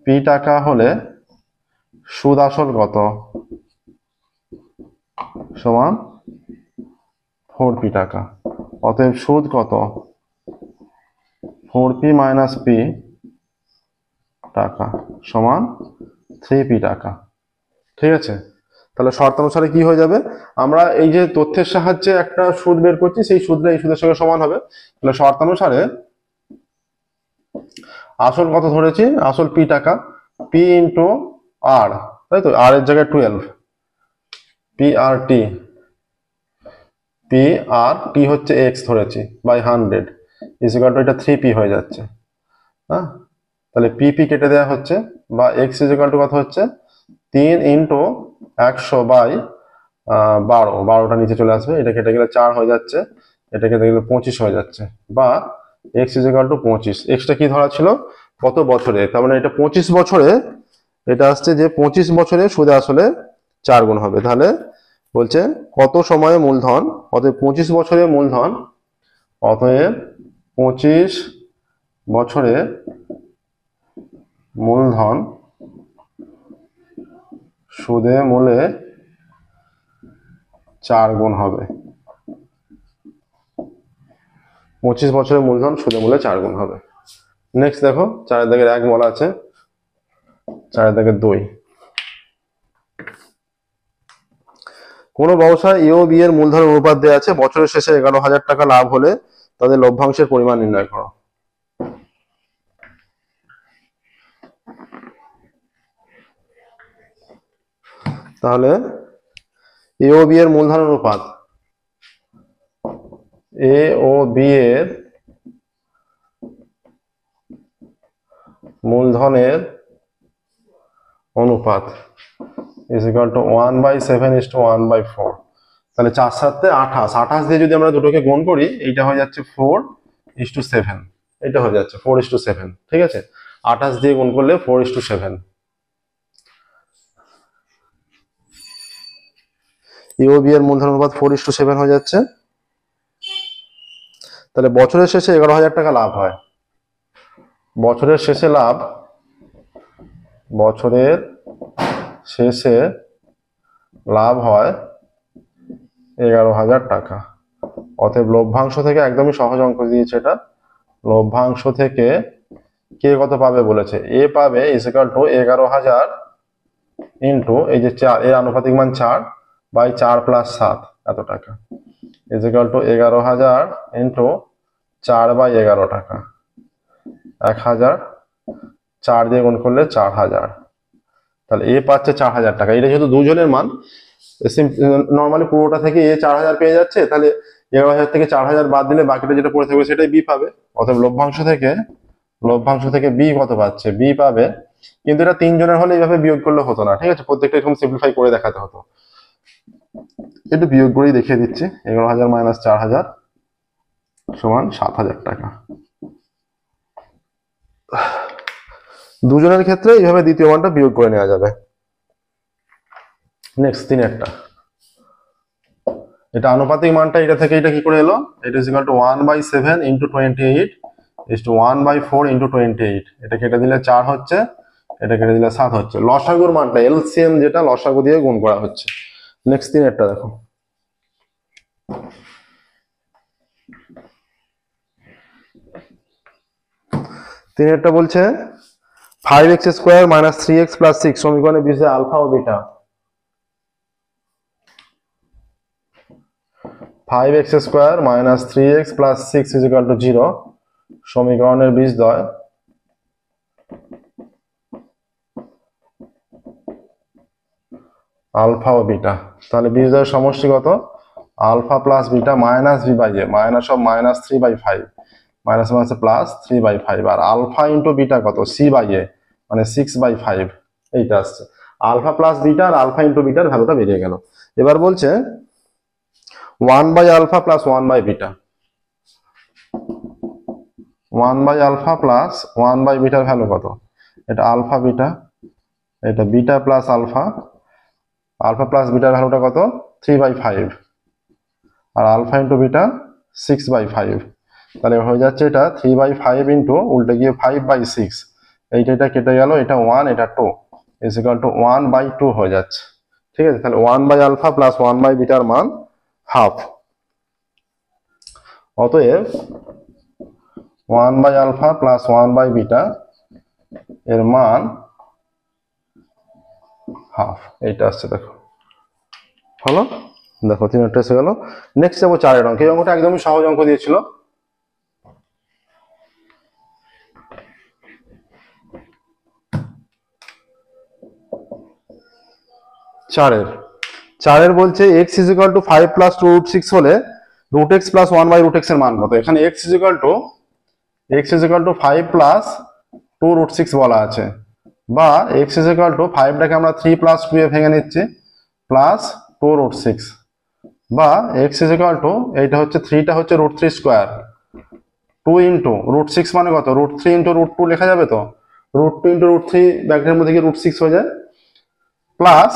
p টাকা হলে সুদ আসল কত, সমান 4p টাকা। অতএব সুদ কত, 4p মাইনাস p টাকা সমান 3p টাকা, ঠিক আছে। তাহলে শর্তানুসারে কি হয়ে যাবে, আমরা এই যে তথ্যের সাহায্যে একটা সুদ বের করছি, সেই সুদটা এই সুদের সঙ্গে সমান হবে। তাহলে শর্তানুসারে আসল কত ধরেছি, আসল p টাকা, p ইন্টু আর তাই তো, আর এর জায়গায় 12, পি আর টি হচ্ছে এক্স ধরেছি বাই 100 ইকুয়াল টু এটা 3p হয়ে যাচ্ছে। হ্যাঁ, তাহলে পিপি কেটে দেওয়া হচ্ছে, বা এক্স ইকুয়াল টু কত হচ্ছে 3 ইন্টু 100 বাই 12, 12টা নিচে চলে আসবে, এটা কেটে গেলে 4 হয়ে যাচ্ছে, এটা কেটে গেলে 25 হয়ে যাচ্ছে, বা এক্স ইকুয়াল টু 25। এক্সটা কি ধরা ছিল, কত বছরে, তার মানে এটা 25 বছরে, এটা আসছে যে 25 বছরে সুদে আসলে 4 গুণ হবে। তাহলে বলছে কত সময়ে মূলধন, অতএব 25 বছরে মূলধন, অতএব 25 বছরে মূলধন সুদে মূলে 4 গুণ হবে। 25 বছরের মূলধন সুদে মূলে 4 গুণ হবে। নেক্সট দেখো 4 দাগের 1 বলা আছে, 4 দাগের 2, কোন ব্যবসায় এ ও বি এর মূলধনের অনুপাত দেওয়া আছে, বছরের শেষে 11,000 টাকা লাভ হলে তাদের লভ্যাংশের পরিমাণ নির্ণয় করো। তাহলে এ ও বি এর মূলধন অনুপাত, এ ও বি এর মূলধনের অনুপাত ইজ ইকুয়াল টু 1/7:1/4। তাহলে 4 7 28, 28 দিয়ে যদি আমরা দুটোকে গুণ করি, এইটা হয়ে যাচ্ছে 4:7, এটা হয়ে যাচ্ছে 4:7, ঠিক আছে, 28 দিয়ে গুণ করলে 4:7। ইউবি এর মূলধন অনুপাত 4:7 হয়ে যাচ্ছে। তাহলে বছরের শেষে 11,000 টাকা লাভ হয়, বছরের শেষে লাভ, বছরের শেষে লাভ হয় 11,000 টাকা। অতএব লভ্যাংশ থেকে, একদমই সহজ অঙ্ক দিয়েছে এটা, লভ্যাংশ থেকে কে কত পাবে বলেছে, এ পাবে ইজ ইকুয়াল টু 11,000 ইন্টু এই যে 4, এর আনুপাতিক মান 4 বাই 4 প্লাস 7 এত টাকা, is equal to 11,000 into 4 by 11 টাকা, 1,000, 4 দিয়ে গুণ করলে 4,000। তাহলে এ পাচ্ছে 4,000 টাকা। এটা যেহেতু দুজনের মান, নর্মালি পুরোটা থেকে এ 4,000 পেয়ে যাচ্ছে, তাহলে 11,000 থেকে 4,000 বাদ দিলে বাকিটা যেটা পড়ে থাকবে সেটাই বি পাবে। অতএব লভ্যাংশ থেকে বি কত পাচ্ছে, বি পাবে, কিন্তু এটা 3 জনের হলে এইভাবে বিয়োগ করলে হতো না, ঠিক আছে, প্রত্যেকটা এরকম সিম্পলিফাই করে দেখাতে হতো। একটু বিয়োগ করেই দেখিয়ে দিচ্ছি, 11,000 মাইনাস 4,000 সমান 7,000 টাকা। দুজনের ক্ষেত্রে এইভাবে দ্বিতীয় মানটা বিয়োগ করে নেওয়া যাবে। নেক্সট 3-এরটা, এটা আনুপাতিক মানটা এটা থেকে এটা কি করে এলো, এটা is equal to 1/7 into 28 is to 1/4 into 28, এটা কেটে দিলে 4 হচ্ছে, এটা কেটে দিলে 7 হচ্ছে। লসাগুর মানটা এলসিএম যেটা, লসাগু দিয়ে গুণ করা হচ্ছে। নেক্সট 3-এরটা দেখো, 3-এরটা বলছে 5x² মাইনাস 3x প্লাস 6 সমীকরণে বিষয়ে আলফা ও beta. 5x² minus 3x plus 6 is equal to 0 সমীকরণের বীজদ্বয় আলফা ও বিটা। তাহলে বীজদ্বয়ের সমষ্টি কত, alpha plus beta minus B by A, minus of minus 3/5, minus minus plus 3/5, আর আলফা ইন্টু বিটা কত, সি বাই এ, মানে 6/5, এইটা আসছে। আলফা প্লাস বিটা আর আলফা ইন্টু বিটার ভ্যালুটা বেরিয়ে গেল। এবার বলছে 1/আলফা প্লাস 1/বিটা, 1/আলফা প্লাস 1/বিটার ভ্যালু কত, এটা আলফা বিটা, এটা beta plus alpha, alpha plus বিটার ভ্যালুটা কত 3/5, আর আলফা ইন্টু বিটা 6/5। তাহলে হয়ে যাচ্ছে এটা 3/5 ইন্টু উল্টে গিয়ে 5/6, এইটা কেটে গেল, এটা 1 এটা 2 ইজ ইকুয়াল টু 1/2 হয়ে যাচ্ছে, ঠিক আছে। তাহলে 1/আলফা প্লাস 1/বিটার মান হাফ। অতএব 1/আলফা প্লাস 1/বিটা এর মান হাফ, এইটা আসছে দেখো, হলো দেখো 3-টা এসে গেল। নেক্সট যাবো 4-এর অঙ্ক। এই অঙ্কটা একদমই সহজ অঙ্ক দিয়েছিল। 4 বলছে x is equal to 5 plus 2 root 6 হলে root x plus 1 by root x এর মান কত? এখানে x is equal to 5 plus 2 root 6 বলা আছে, বা x ইজ ইকুয়াল টু 5টাকে আমরা 3 প্লাস 2 এ ভেঙে নিচ্ছি প্লাস 2 রুট 6, বা x ইজ ইকুয়াল টু এইটা হচ্ছে 3টা হচ্ছে রুট 3 স্কোয়ার, 2 ইন্টু রুট 6 মানে কত? রুট 3 ইন্টু রুট 2 লেখা যাবে তো, রুট 2 ইন্টু রুট 3 ব্র্যাকেটের মধ্যে গিয়ে রুট 6 হয়ে যায়, প্লাস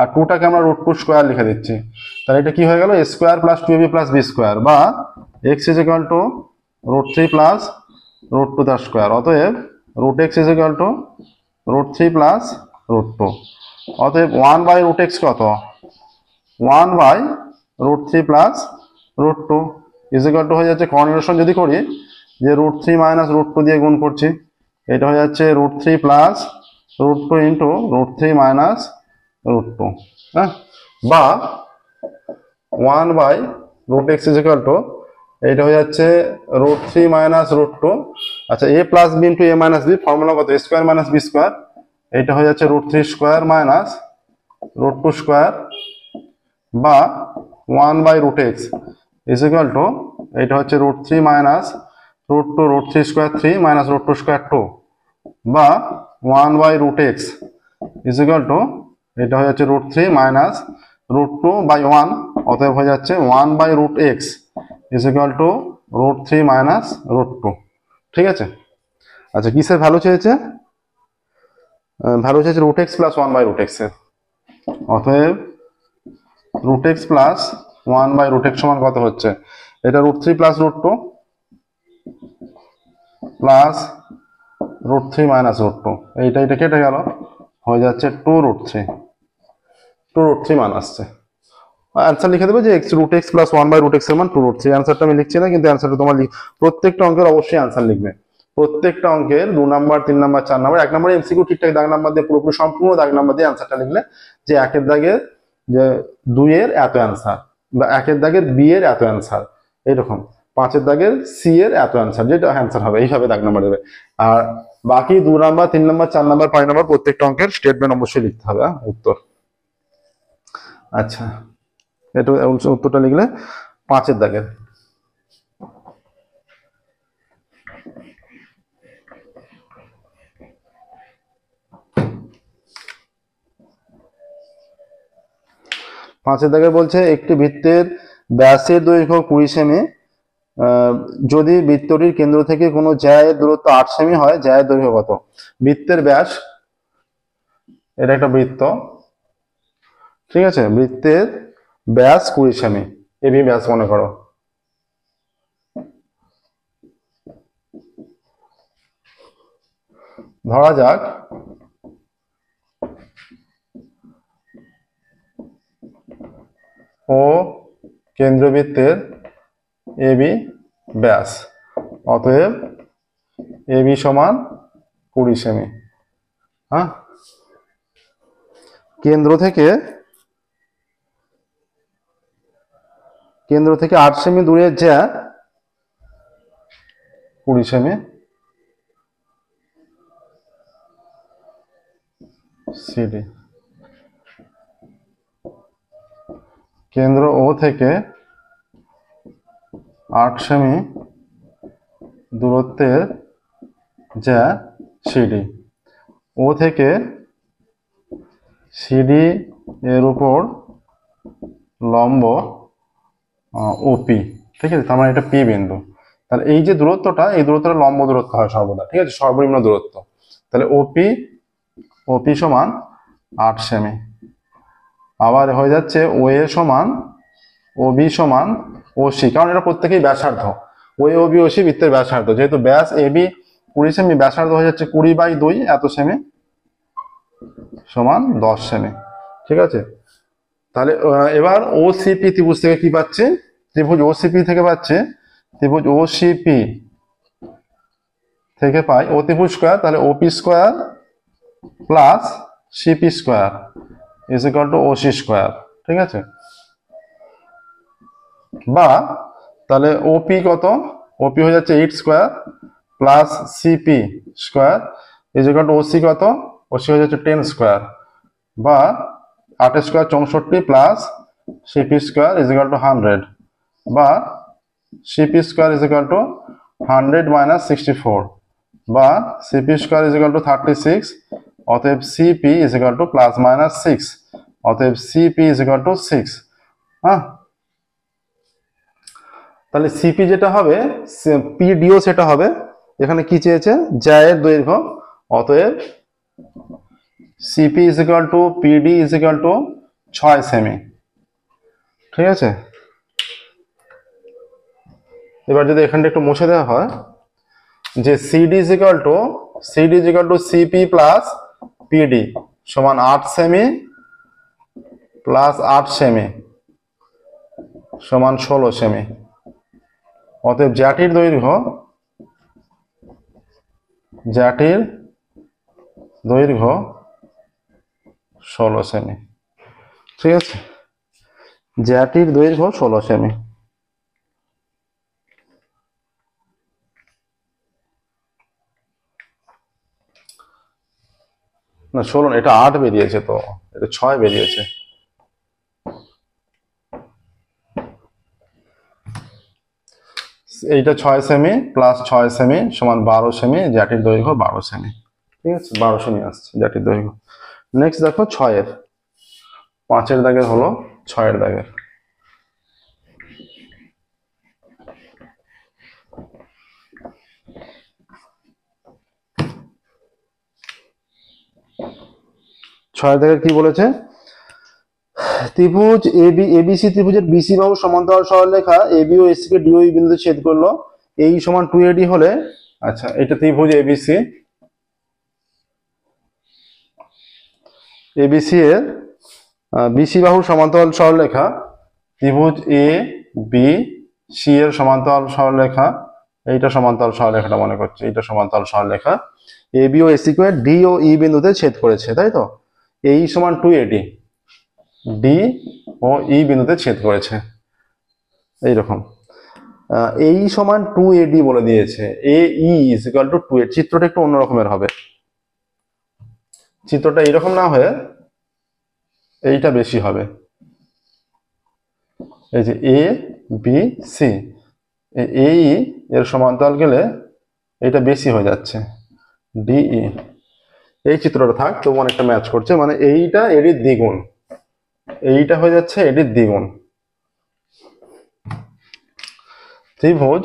আর 2টাকে আমরা রুট 2 স্কোয়ার লিখে দিচ্ছি, তাহলে এটা কি হয়ে গেল? a square plus 2ab plus b square, বা x is equal to root 3 plus root 2 তার স্কোয়ার। অতএব root x is equal to root 3 plus root 2। অতএব 1 বাই রুট x কত? 1 by root 3 plus root 2 is equal to হয়ে যাচ্ছে, কর্নিলেশন যদি করি যে রুট 3 মাইনাস রুট 2 দিয়ে গুণ করছি, এটা হয়ে যাচ্ছে root 3 plus root 2 into root 3 minus root 2, হ্যাঁ, বা 1 by root x is equal to এইটা হয়ে যাচ্ছে রুট 3 মাইনাস রুট 2। আচ্ছা, a plus B into A minus B, formula কত? a square minus B square, এইটা হয়ে যাচ্ছে root 3 square minus root 2 square, বা 1 by root x is equal to এইটা হচ্ছে root 3 minus root 2, root 3 square 3 minus root 2 square 2, বা 1 by root x is equal to এটা হয়ে যাচ্ছে রুট 3 মাইনাস রুট 2 বাই 1, অতএব হয়ে যাচ্ছে 1 by root x is equal to root 3 minus root 2। ঠিক আছে? আচ্ছা, কিসের ভ্যালু চেয়েছে? ভ্যালু চেয়েছে root x plus 1 by root x এর। অতএব root x plus 1 by root x সমান কত হচ্ছে? এটা root 3 plus root 2 plus root 3 minus root 2, এইটা কেটে গেল, হয়ে যাচ্ছে 2 রুট 3 মান আসছে। অ্যান্সার লিখে দেবে যে x root x plus 1 by root x এর মান 2 রুট 3। অ্যান্সারটা আমি লিখছি না, কিন্তু অ্যান্সারটা তোমার প্রত্যেকটা অঙ্কের অবশ্যই অ্যান্সার লিখবে। প্রত্যেকটা অঙ্কের 2 number 3 number 4 number, 1 number MCQ ঠিকঠাক দাগ নাম্বার দিয়ে পুরোপুরি সম্পূর্ণ দাগ নাম্বার দিয়ে অ্যান্সারটা লিখলে, যে 1 এর দাগের যে 2 এর এত অ্যান্সার, বা 1 এর দাগের বি এর এত অ্যান্সার, এইরকম 5 এর দাগের সি এর এত অ্যান্সার, যেটা অ্যান্সার হবে এইভাবে দাগ নাম্বার দেবে। আর বাকি 2 নাম্বার 3 নাম্বার 4 নাম্বার 5 নাম্বার প্রত্যেকটা অঙ্কের স্টেটমেন্ট অবশ্যই লিখতে হবে উত্তর। আচ্ছা, এটা উত্তরটা লিখলে 5 এর দাগের। পাঁচের দাগে বলছে একটি বৃত্তের ব্যাসের দৈর্ঘ্য 20 সেমি, যদি বৃত্তটির কেন্দ্র থেকে কোনো জ্যায়ের দূরত্ব 8 সেমি হয়, জ্যায়ের দৈর্ঘ্য কত? বৃত্তের ব্যাস, এটা একটা বৃত্ত, ঠিক আছে, বৃত্তের ব্যাস 20 সেমি, এবি ব্যাস মনে করো। ধরা যাক ও কেন্দ্রবৃত্তের এবি ব্যাস, অতএব এবি সমান 20 সেমি। হ্যাঁ, কেন্দ্র থেকে 8 সেমি দূরে জ্যা 20 সেমি, সিডি। কেন্দ্র ও থেকে 8 সেমি দূরত্বের যা সিডি, ও থেকে সিডি এর উপর লম্ব ওপি, ঠিক আছে, তার মানে এটা পি বিন্দু। তাহলে এই যে দূরত্বটা, এই দূরত্বটা লম্ব দূরত্ব হয় সর্বদা, ঠিক আছে, সর্বনিম্ন দূরত্ব। তাহলে ওপি সমান 8 সেমি। আবার হয়ে যাচ্ছে ও এ সমান ওবি সমান ওসি, কারণ এটা প্রত্যেকেই ব্যাসার্ধ। ওই ওবি ওসি বৃত্তের ব্যাসার্ধ, যেহেতু ব্যাস এবি 20 সেমি, ব্যাসার্ধ হয়ে যাচ্ছে 20/2 এত সেমি সমান 10 সেমি, ঠিক আছে। তাহলে এবার ওসিপি ত্রিভুজ থেকে কি পাচ্ছে? ত্রিভুজ ওসিপি থেকে পাচ্ছে, ত্রিভুজ ওসিপি থেকে পাই ও ত্রিভুজ স্কোয়ার, তাহলে ওপি square plus CP square is equal two OC square, ঠিক আছে। বা তাহলে ওপি কত? ওপি হয়ে যাচ্ছে 8 square plus CP square is equal two OC কত? ওসি হয়ে যাচ্ছে 10 স্কোয়ার, বা 8 square 64 plus CP square is equal two 100 বা CP square is equal two 100 minus 64 বা CP square is equal two 36, অতএব CP is equal two plus minus 6, অতএব সিপি ইজ ইকুয়াল টু 6। হ্যাঁ, তাহলে সিপি যেটা হবে পিডিও সেটা হবে, এখানে কি চেয়েছে জ্যায়ের দৈর্ঘ্য, অতএব CP is equal two PD is equal two 6 semi. ঠিক আছে, এবার যদি এখানটা একটু মুছে দেওয়া হয় যে CD is equal two CP plus PD সমান 8 সেমি প্লাস 8 সেমি সমান 16 সেমি, অতএব জ্যাটির দৈর্ঘ্য 16 সেমি। ঠিক আছে, জ্যাটির দৈর্ঘ্য 16 সেমি। না 16 এটা 8 বেরিয়েছে, তো এটা 6 বেরিয়েছে। এইটা 6 সেমি প্লাস 6 সেমি সমান 12 সেমি, জ্যাটির দৈর্ঘ্য 12 সেমি। ঠিক আছে, 12 সেমি আসছে জ্যাটির দৈর্ঘ্য। নেক্সট দেখো 6 5 দাগের হলো 6 দাগের। ছয় দাগের কি বলেছে, ত্রিভুজ এবিসি ত্রিভুজের বিসি বাহু সমান্তরাল সরলরেখা এবি ও এসি কে ডিও বিন্দুতে ছেদ করলো, এই সমান 2AD হলে, আচ্ছা এটা ত্রিভুজ এবিসি এর বিসি বাহু সমান্তরাল সরলরেখা, ত্রিভুজ এ বি সি এর সমান্তরাল সরলরেখা, এইটা সমান্তরাল সরলরেখাটা মনে করছে, এইটা সমান্তরাল সরলরেখা এবি ও এসি কে ডি ও ই বিন্দুতে ছেদ করেছে, তাই তো, এই সমান 2AD, ডি ও ই বিন্দুতে ছেদ করেছে এইরকম। এই সমান 2AD বলে দিয়েছে, এ ই ইজ ইকুয়াল টু 2AD। চিত্রটা একটু অন্য রকমের হবে, চিত্রটা এইরকম না হয়ে এইটা বেশি হবে। এই যে এ বি সি, এ ই এর সমান্তরাল গেলে এটা বেশি হয়ে যাচ্ছে, ডিই। এই চিত্রটা থাক, তবু অনেকটা ম্যাচ করছে, মানে এইটা এডির দ্বিগুণ, এইটা হয়ে যাচ্ছে এডির দ্বিগুণ। ত্রিভুজ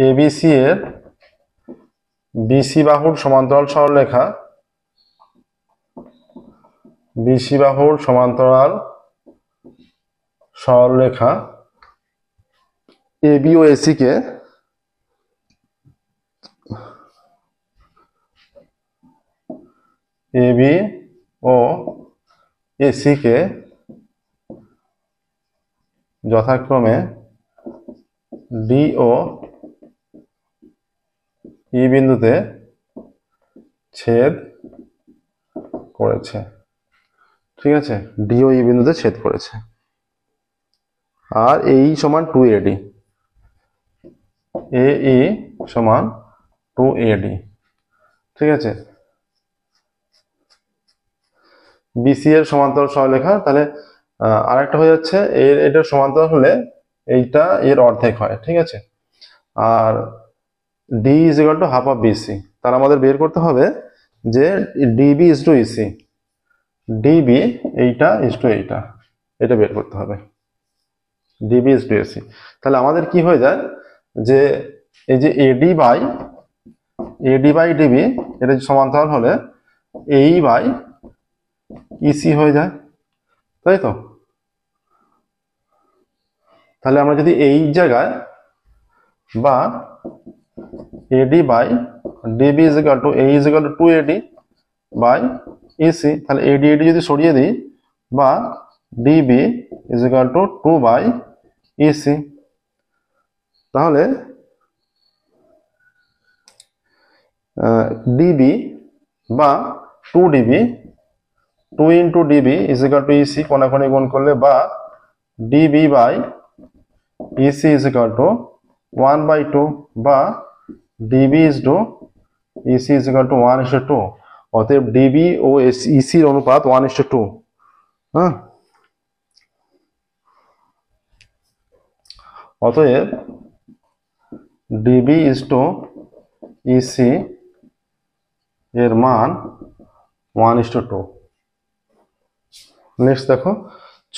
এবিসি এর বিসি বাহুর সমান্তরাল সরলরেখা, বিসি বাহুর সমান্তরাল সরলরেখা এবি ও এসি কে এবি ও এসি কে যথাক্রমে ডি ও ই বিন্দুতে ছেদ করেছে। ঠিক আছে, ডি ও ই বিন্দুতে ছেদ করেছে, আর এই সমান 2AD, এ ই সমান 2AD। ঠিক আছে, বিসি এর সমান্তরাল সরলরেখা, তাহলে আরেকটা হয়ে যাচ্ছে এটার সমান্তরাল হলে এইটা এর অর্ধেক হয়। ঠিক আছে, আর D is equal to half of BC, তাহলে আমাদের বের করতে হবে যে DB is to EC, DB এইটা ইজ টু এইটা, এটা বের করতে হবে, ডিবি ইজ টু এসি। তাহলে আমাদের কি হয়ে যায় যে এই যে এডি বাই ডিবি এটা সমান্তরাল হলে এই বাই ইসি হয়ে যায়, তাই তো। তাহলে আমরা যদি এই জায়গায় বা AD by DB is equal to A is equal to 2AD by EC, তাহলে এডি যদি সরিয়ে দিই, বা DB is equal to 2 by EC, তাহলে ডিবি বা 2DB 2 into DB is equal to EC, কোনাকুনি গুণ করলে, বা DB by EC is equal to 1/2, বা DB is to EC is equal to 1:2, অতএব ডিবি ও ইসির অনুপাত 1:2। হ্যাঁ, অতএব ডিবি ইজ টু ইসি এর মান 1:2। নেক্সট দেখো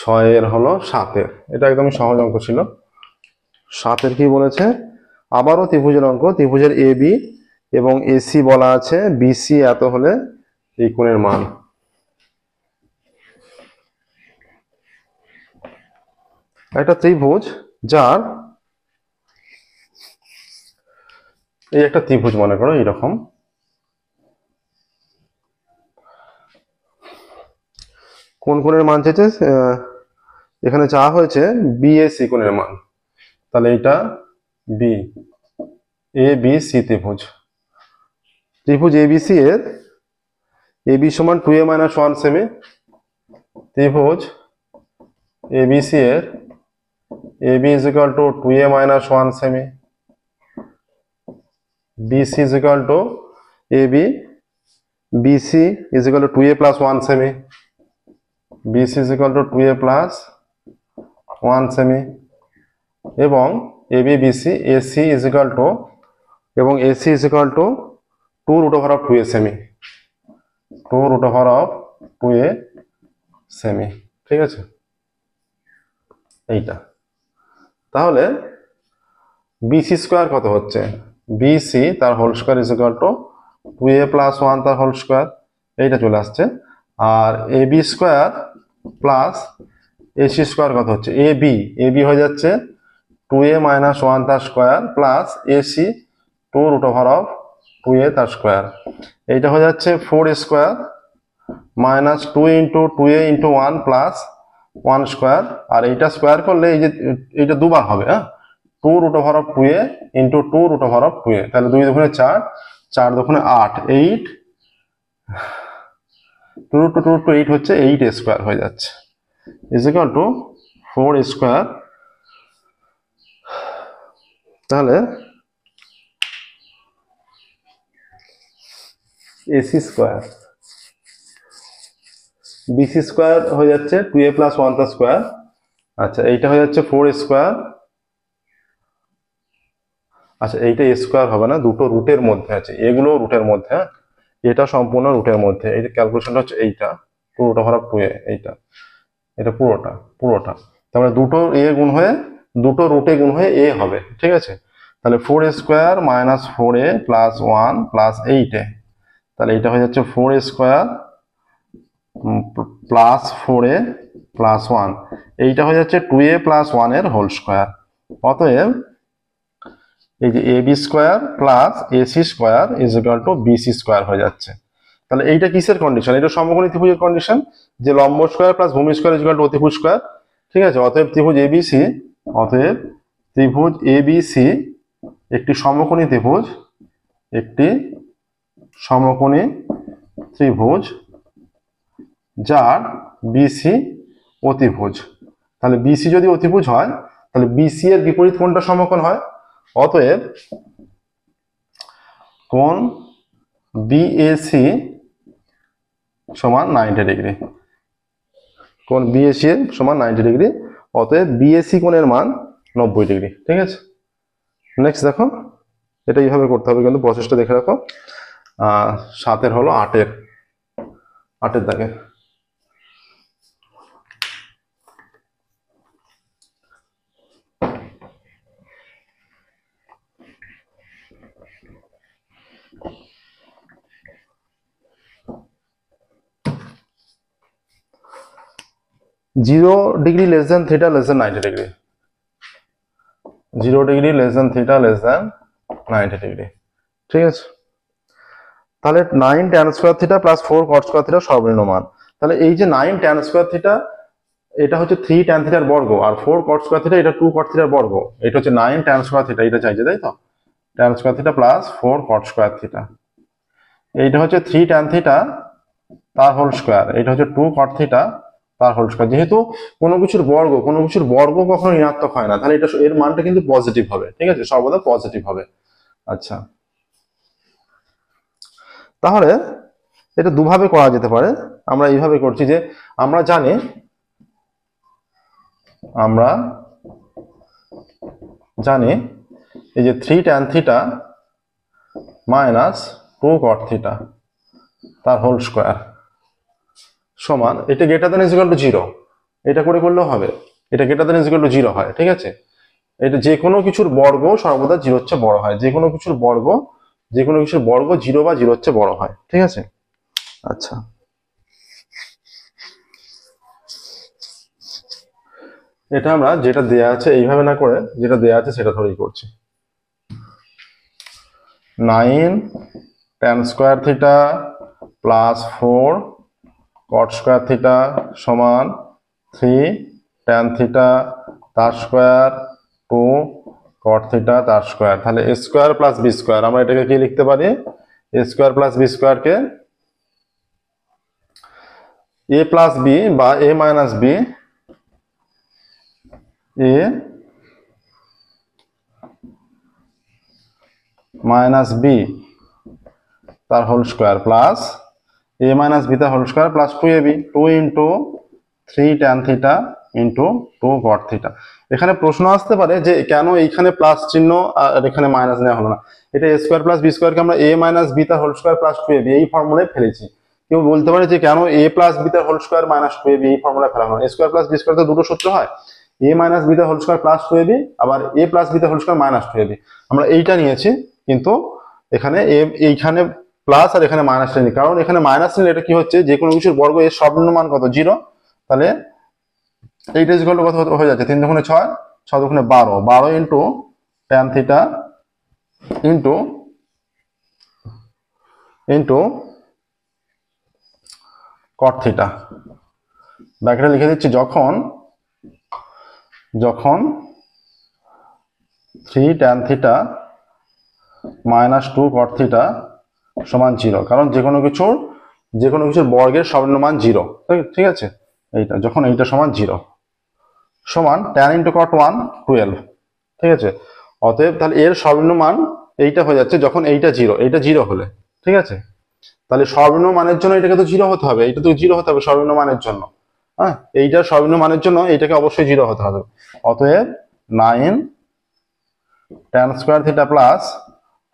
6 হলো 7। এটা একদমই সহজ অঙ্ক ছিল। 7 কি বলেছে, আবারও ত্রিভুজের অঙ্ক, ত্রিভুজের এ বি এবং এসি বলা আছে, বিসি এত হলে এই কোণের মান। একটা ত্রিভুজ যার, এই একটা ত্রিভুজ মনে করো এইরকম, কোন কোণের মান চেয়েছে, এখানে চাওয়া হয়েছে বিএসি কোণের মান। তাহলে এটা বি, এ বি সি ত্রিভুজ, ত্রিভুজ এবিসি এর এবি সমান 2a - 1 সেমি, ত্রিভুজ এবিসি এর AB is equal to 2a - 1 সেমি, BC is equal to AB, BC is equal to 2a + 1 সেমি, BC is equal to 2a + 1 সেমি, এবং AB BC AC is equal to, এবং AC is equal to 2√2a সেমি, 2√2a সেমি। ঠিক আছে, এইটা। তাহলে বিসি স্কোয়ার কত হচ্ছে, বিসি তার whole square is equal to 2a + 1 তার হোল স্কোয়ার, এইটা চলে আসছে। আর AB square plus AC square কত হচ্ছে, এবি হয়ে যাচ্ছে 2a - 1 তার স্কোয়ার প্লাস এসি 2√2a তার স্কোয়ার, এইটা হয়ে যাচ্ছে 4 square minus 2 × 2a × 1 plus 1 square. আর এইটা স্কোয়ার করলে এই যে এইটা দুবার হবে, হ্যাঁ, 2√2a × 2√2a, তাহলে 2 দুগুণে 4, 4 দুগুণে 8, 8, 2 × 8 হচ্ছে 8 স্কোয়ার হয়ে যাচ্ছে, ইজ ইকুয়াল টু 4 স্কোয়ার। তাহলে এসি স্কোয়ার, বিসি স্কোয়ার হয়ে যাচ্ছে 2a + 1 তার স্কোয়ার, আচ্ছা এইটা হয়ে যাচ্ছে 4 স্কোয়ার, আচ্ছা এইটা স্কোয়ার হবে না, দুটো রুটের মধ্যে আছে, এগুলো রুটের মধ্যে, হ্যাঁ, এটা সম্পূর্ণ রুটের মধ্যে, এই ক্যালকুলেশনটা হচ্ছে এইটা 2√2a, এইটা, এটা পুরোটা তারপরে দুটো এ গুণ হয়ে, দুটো রুটে গুণ হয়ে এ হবে। ঠিক আছে, তাহলে 4 স্কোয়ার মাইনাস 4a + 1 + 8a, তাহলে এটা হয়ে যাচ্ছে 4 স্কোয়ার প্লাস 4a + 1, এইটা হয়ে যাচ্ছে 2a + 1 এর হোল স্কোয়ার। অতএব এই যে AB square plus AC square is equal to BC square হয়ে যাচ্ছে। তাহলে এইটা কিসের কন্ডিশন, এটা সমকোণী ত্রিভুজের কন্ডিশন, যে লম্ব স্কোয়ার প্লাস ভূমি স্কোয়ার ইজ ইকুয়াল টু অতিভুজ স্কোয়ার। ঠিক আছে, অতএব ত্রিভুজ এবিসি একটি সমকোণী ত্রিভুজ, একটি সমকোণী ত্রিভুজ যার বিসি অতিভুজ। তাহলে বিসি যদি অতিভুজ হয় তাহলে বিসি এর বিপরীত কোণটা সমকোণ হয়। অতএব কোণ বিএসি সমান 90 ডিগ্রি, কোণ বিএসি সমান 90 ডিগ্রি, অতএব বিএসি কোণের মান 90 ডিগ্রি। ঠিক আছে, নেক্সট দেখো, এটা এইভাবে করতে হবে, কিন্তু প্রসেসটা দেখে রাখো। 7 হলো 8 দাগে, zero degree less than theta less than 90 degree, 0 degree less than theta less than 90 degree. ঠিক আছে, তাহলে 9 tan square theta plus 4 cot square theta সর্বনিম্ন মান। তাহলে এই যে 9 tan স্কোয়ার থিটা, এটা হচ্ছে 3 tan থিটার বর্গ, আর 4 cot স্কোয়ার থিটা এটা 2 cot থিটার বর্গ, এটা হচ্ছে 9 tan স্কোয়ার থিটা, এটা চাইছে তাই তো, tan square theta plus 4 cot square theta, এইটা হচ্ছে 3 tan থিটা তার হোল স্কোয়ার, এটা হচ্ছে 2 cot থিটা তার হোল স্কোয়ার। যেহেতু কোনো কিছুর বর্গ কখনো ঋণাত্মক হয় না, তাহলে এটা এর মানটা কিন্তু পজিটিভ হবে। ঠিক আছে, সর্বদা পজিটিভ হবে। আচ্ছা, তাহলে এটা দুভাবে করা যেতে পারে। আমরা এইভাবে করছি যে আমরা জানি আমরা জানি এই যে 3 tan theta minus 2 cot theta তার হোল স্কোয়ার সমান, এটা greater than is equal to 0, এটা করে করলেও হবে, এটা greater than is equal to 0 হয়, ঠিক আছে। এটা যে কোনো কিছুর বর্গ সর্বদা 0 হচ্ছে বড় হয়, যে কোনো কিছুর বর্গ 0 বা 0 হচ্ছে বড় হয়, ঠিক আছে। আচ্ছা, এটা আমরা যেটা দেয়া আছে এইভাবে না করে যেটা দেয়া আছে সেটা ধরেই করছি। 9 tan square theta plus 4 cot square theta সমান 3 tan থিটা তার স্কোয়ার 2 cot থিটা তার স্কোয়ার। তাহলে a square plus B square, আমরা এটাকে কি লিখতে পারি? a স্কোয়ার প্লাস বি স্কোয়ারকে a প্লাস বি বা a minus B, a minus B তার whole square plus a minus B তার whole square plus 2ab, 2 into 3 tan theta into 2 cot theta. এখানে প্রশ্ন আসতে পারে যে কেন এইখানে প্লাস চিহ্ন আর এখানে মাইনাস নেওয়া হলো না। এটা a স্কোয়ার প্লাস বি স্কোয়ারকে আমরা a মাইনাস বি তার হোল স্কোয়ার প্লাস 2ab এই ফর্মুলায় ফেলেছি। কেউ বলতে পারে যে কেন a প্লাস বি তার হোল স্কোয়ার মাইনাস 2ab এই ফর্মুলায় ফেলা হলো। a square plus B square তো দুটো সূত্র হয়, a মাইনাস বি তার হোল স্কোয়ার প্লাস 2ab, আবার a প্লাস বি তার হোল স্কোয়ার মাইনাস 2ab। আমরা এইটা নিয়েছি, কিন্তু এখানে এইখানে প্লাস আর এখানে মাইনাস নিই, কারণ এখানে মাইনাস নিলে এটা কি হচ্ছে, যে কোনো কিছুর বর্গ এর সর্বনিম্ন মান কত? 0। তাহলে এইটা ইকুয়াল টু কত হয়ে যাচ্ছে? 3 দুগুণে 6, 6 দুগুণে 12, 12 into tan theta into into cot theta. ব্র্যাকেটে লিখে দিচ্ছি, যখন 3 tan theta minus 2 cot theta সমান 0, কারণ যে কোনো কিছুর বর্গের সর্বনিম্ন মান 0, ঠিক আছে। এইটা যখন এইটা সমান 0 সমান tan ইন্টু cot 1 12, ঠিক আছে। অতএব তাহলে এর সর্বনিম্ন মান এইটা হয়ে যাচ্ছে যখন এইটা 0, এইটা 0 হলে, ঠিক আছে। তাহলে সর্বনিম্ন মানের জন্য এটাকে তো 0 হতে হবে, এটা তো 0 হতে হবে সর্বনিম্ন মানের জন্য। হ্যাঁ, এইটার সর্বনিম্ন মানের জন্য এইটাকে অবশ্যই 0 হতে হবে। অতএব 9 tan square theta plus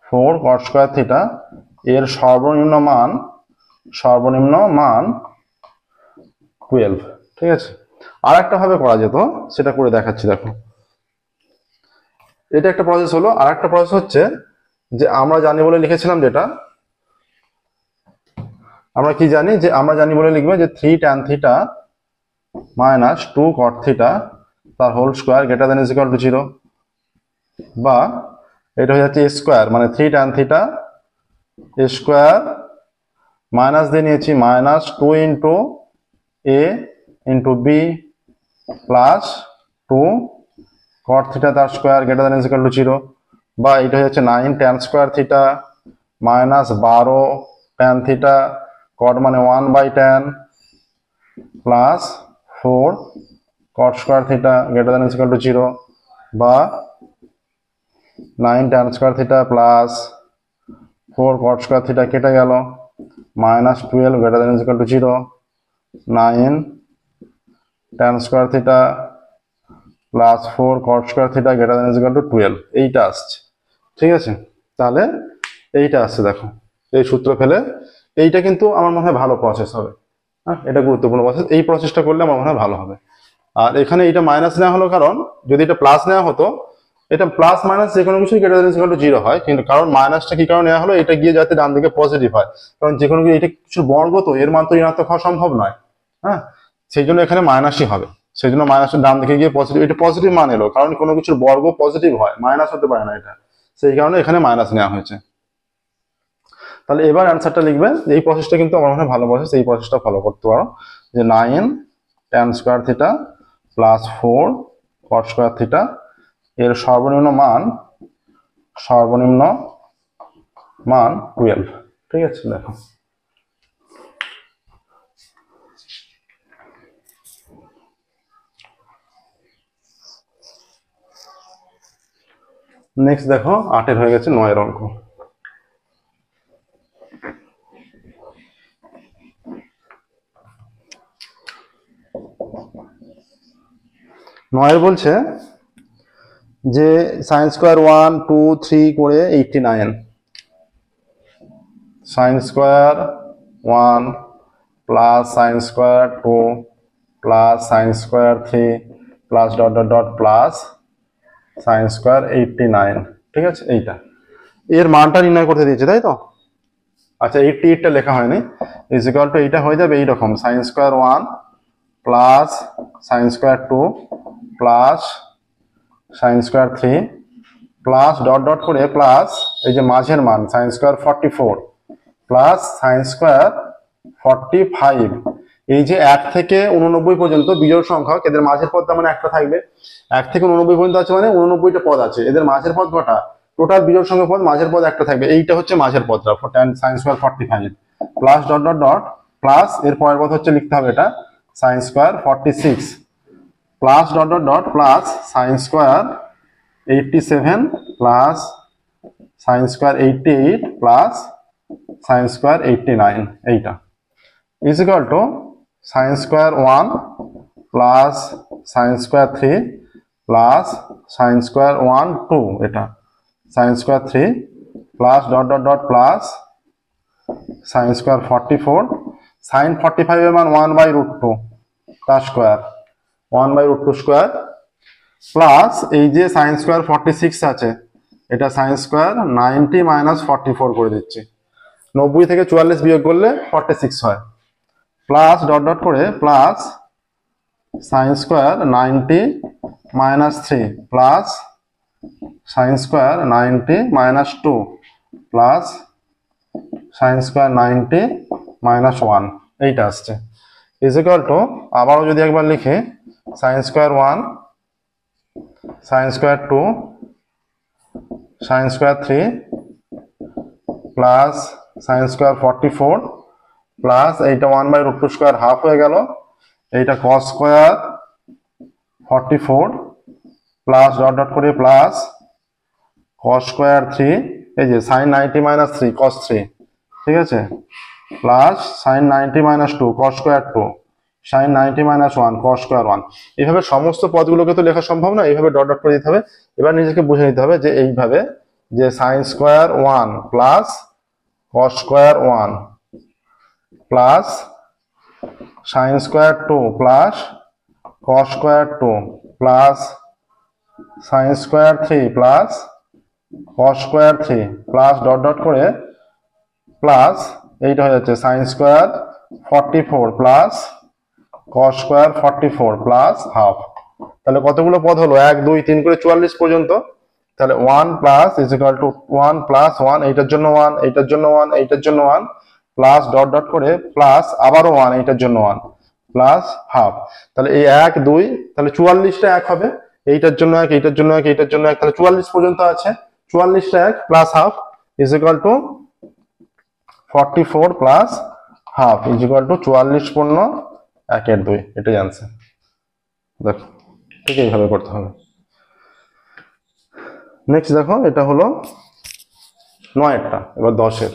4 cot square theta এর সর্বনিম্ন মান 12, ঠিক আছে। আর একটা ভাবে করা যেত, সেটা করে দেখাচ্ছি, দেখো। এটা একটা প্রসেস হলো। আর একটা প্রসেস হচ্ছে যে আমরা জানি বলে লিখেছিলাম, যেটা আমরা কি জানি, যে আমরা জানি বলে লিখবে যে 3 tan theta minus 2 cot theta তার whole square greater than is equal to 0, বা এটা হয়ে যাচ্ছে a স্কোয়ার, মানে 3 tan theta a square minus দিয়ে নিয়েছি minus 2 into a into B plus 2 cot theta তার square greater than is equal to 0, বা এটা হচ্ছে 9 tan square theta minus 12 tan theta cot মানে 1/tan plus 4 cot square theta greater than is equal to 0, বা 9 tan square theta plus 4 cot square theta কেটে গেল, minus 12 greater than is equal to 0, 9 tan square theta plus 4 cot square theta greater than is equal two 12, এইটা আসছে, ঠিক আছে। তাহলে এইটা আসছে, দেখো এই সূত্র ফেলে। এইটা কিন্তু আমার মনে হয় ভালো প্রসেস হবে, হ্যাঁ, এটা গুরুত্বপূর্ণ প্রসেস। এই প্রসেসটা করলে আমার মনে হয় ভালো হবে। আর এখানে এটা মাইনাস নেওয়া হলো, কারণ যদি এটা প্লাস নেওয়া হতো, এটা প্লাস মাইনাস যে কোনো কিছু গ্রেটার দ্যান ইকুয়াল টু 0 হয়, কিন্তু কারণ মাইনাসটা কি কারণে নেওয়া হলো, এটা গিয়ে যাতে ডান দিকে পজিটিভ হয়, কারণ যে কোনো এটা কিছু বর্গ তো এর মান তো ঋণাত্মক হওয়া সম্ভব নয়, হ্যাঁ, সেই জন্য এখানে মাইনাসই হবে। সেই জন্য মাইনাসের ডান দিকে গিয়ে পজিটিভ, এটা পজিটিভ মান এলো, কারণ কোনো কিছুর বর্গ পজিটিভ হয়, মাইনাস হতে পারে না এটা, সেই কারণে এখানে মাইনাস নেওয়া হয়েছে। তাহলে এবার অ্যান্সারটা লিখবে, এই প্রসেসটা কিন্তু আমার মনে হয় ভালো প্রসেস, এই প্রসেসটা ফলো করতে পারো, যে 9 tan square theta plus 4 cot square theta এর সর্বনিম্ন মান 12, ঠিক আছে। দেখো নেক্সট, দেখো 8 হয়ে গেছে 9 অঙ্ক। 9 বলছে যে sin স্কয়ার 1 2 3 করে 89, sin square 1 plus sin square 2 plus sin square 3 plus dot dot dot plus sin square 89। ঠিক আছে, এইটা এর মানটা নির্ণয় করতে দিয়েছে, তাই তো? আচ্ছা, 88টা লেখা হয়নি, ইজ ইকুয়াল টু এইটা হয়ে যাবে এইরকম, sin square 1 plus sin square 2 plus sin square 3 plus dot dot করে প্লাস এই যে মাঝের মান sin square 44 plus sin square 45। এই যে 1 থেকে 89 পর্যন্ত বিজোড় সংখ্যা, এদের মাঝের পদ মানে একটা থাকবে। 1 থেকে 89 পর্যন্ত আছে মানে 89টা পদ আছে, এদের মাঝের পদ কটা? টোটাল বিজোড় সংখ্যা পদ, মাঝের পদ একটা থাকবে, এইটা হচ্ছে মাঝের পদটা sin square 45 plus dot dot dot plus এর পরের পদ হচ্ছে লিখতে হবে এটা sin square 46 plus dot dot dot plus sin square 87 plus sin square 88 plus sin square 89, এইটা is equal two sin square 1 plus sin square 3 plus sin square 1 2, এটা sin square 3 plus dot dot dot plus sin square 44, sin 45 এর মান 1/√2 তার স্কয়ার 1/√2 স্কয়ার প্লাস এই যে sin স্কয়ার 46 আছে, এটা sin স্কয়ার 90 মাইনাস 44 করে দিচ্ছি, 90 থেকে 44 বিয়োগ করলে 46 হয়, প্লাস ডট ডট করে plus sin square 90 minus 3 plus sin square 90 minus 2 plus sin square 90 minus 1, এইটা আসছে ইজ ইকুয়াল টু, আবারও যদি একবার লিখে sin square 1 sin square 2 sin square 3 plus sin square 44 plus এইটা 1/√2 স্কয়ার হাফ হয়ে গেল, এইটা cos square 44 plus dot dot করে প্লাস cos স্কয়ার 3, এই যে sin 90 মাইনাস 3 cos 3, ঠিক আছে, plus sin 90 minus 2 cos square 2 sin 90 minus 1 cos square 1। এইভাবে সমস্ত পদগুলোকে তো লেখা সম্ভব না, এইভাবে ডট ডট করে দিতে হবে। এবার নিজেকে বুঝে নিতে হবে যে এইভাবে যে sin square 1 plus cos square 1 plus sin square 2 plus cos square 2 plus sin square 3 plus cos square 3 plus dot dot করে প্লাস এইটা হয়ে যাচ্ছে sin square 44 plus cos square 44 plus half. তাহলে কতগুলো পদ হলো? 1 2 3 করে 44 পর্যন্ত। তাহলে 1 plus is equal to 1 plus 1, এইটার জন্য 1, এইটার জন্য 1, এইটার জন্য 1, প্লাস ডট ডট করে প্লাস আবারও 1, এইটার জন্য 1 প্লাস হাফ। তাহলে এই 1 2, তাহলে 44টা 1 হবে, এইটার জন্য 1, এইটার জন্য 1, এইটার জন্য 1, তাহলে 44 পর্যন্ত আছে, 44টা 1 plus half is equal two 44 plus half is equal two 44 পূর্ণ 1/2, এটাই আনসার। দেখো ঠিক এইভাবে করতে হবে। নেক্সট দেখো, এটা হলো 9টা, এবার 10-এর।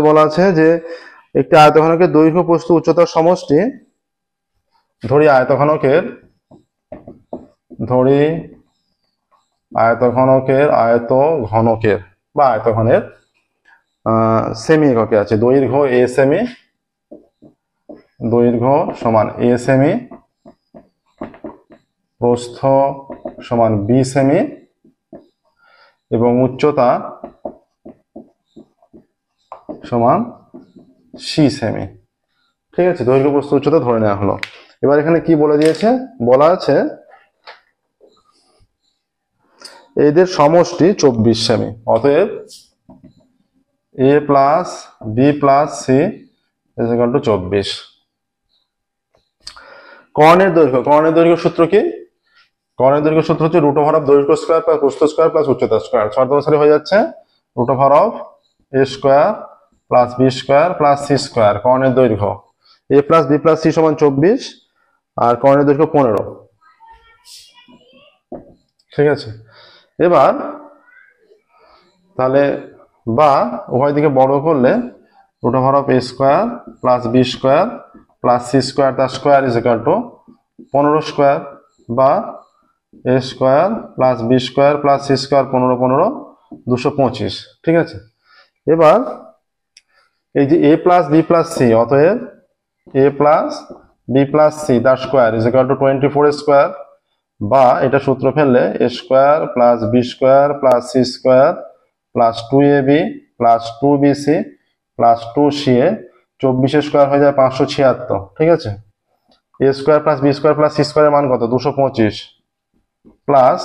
বলা আছে যে একটি আয়তঘনকের দৈর্ঘ্য প্রস্থ উচ্চতার সমষ্টি, ধরি আয়তঘনকের বা আয়তঘনের সেমি এককে আছে, দৈর্ঘ্য a সেমি, দৈর্ঘ্য সমান a সেমি, প্রস্থ সমান b সেমি এবং উচ্চতা সমান c সেমি। ঠিক আছে, দৈর্ঘ্য প্রস্থ উচ্চতা ধরে নেওয়া হলো। এবার এখানে কি বলে দিয়েছে? বলা আছে এদের সমষ্টি 24 সেমি, অতএব a plus b plus c is equal to 24। কর্ণের দৈর্ঘ্য সূত্র কি? কর্ণের দৈর্ঘ্য সূত্র হচ্ছে রুট ওভার অফ দৈর্ঘ্য স্কয়ার প্লাস প্রস্থ স্কয়ার প্লাস উচ্চতা স্কয়ার, ছদ্মসারি হয়ে যাচ্ছে root over of a square plus b square plus c square. কর্ণের দৈর্ঘ্য a plus b plus c সমান 24 আর কর্ণের দৈর্ঘ্য 15। ঠিক আছে, এবার তাহলে বা উভয় দিকে বড় করলে root over of A square plus B square plus C square তার square is equal to 15 square, বা A square plus B square plus C square 15 15 225। ঠিক আছে, এবার এই যে A plus B plus C, অতএব A plus B plus C তার square is equal to 24 square, বা এটা সূত্র ফেললে A square plus B square plus C square plus 2ab plus 2bc plus 2ca, 24 square হয়ে যায় 576। ঠিক আছে, A square plus B square plus C স্কোয়ারের মান কত? 225 plus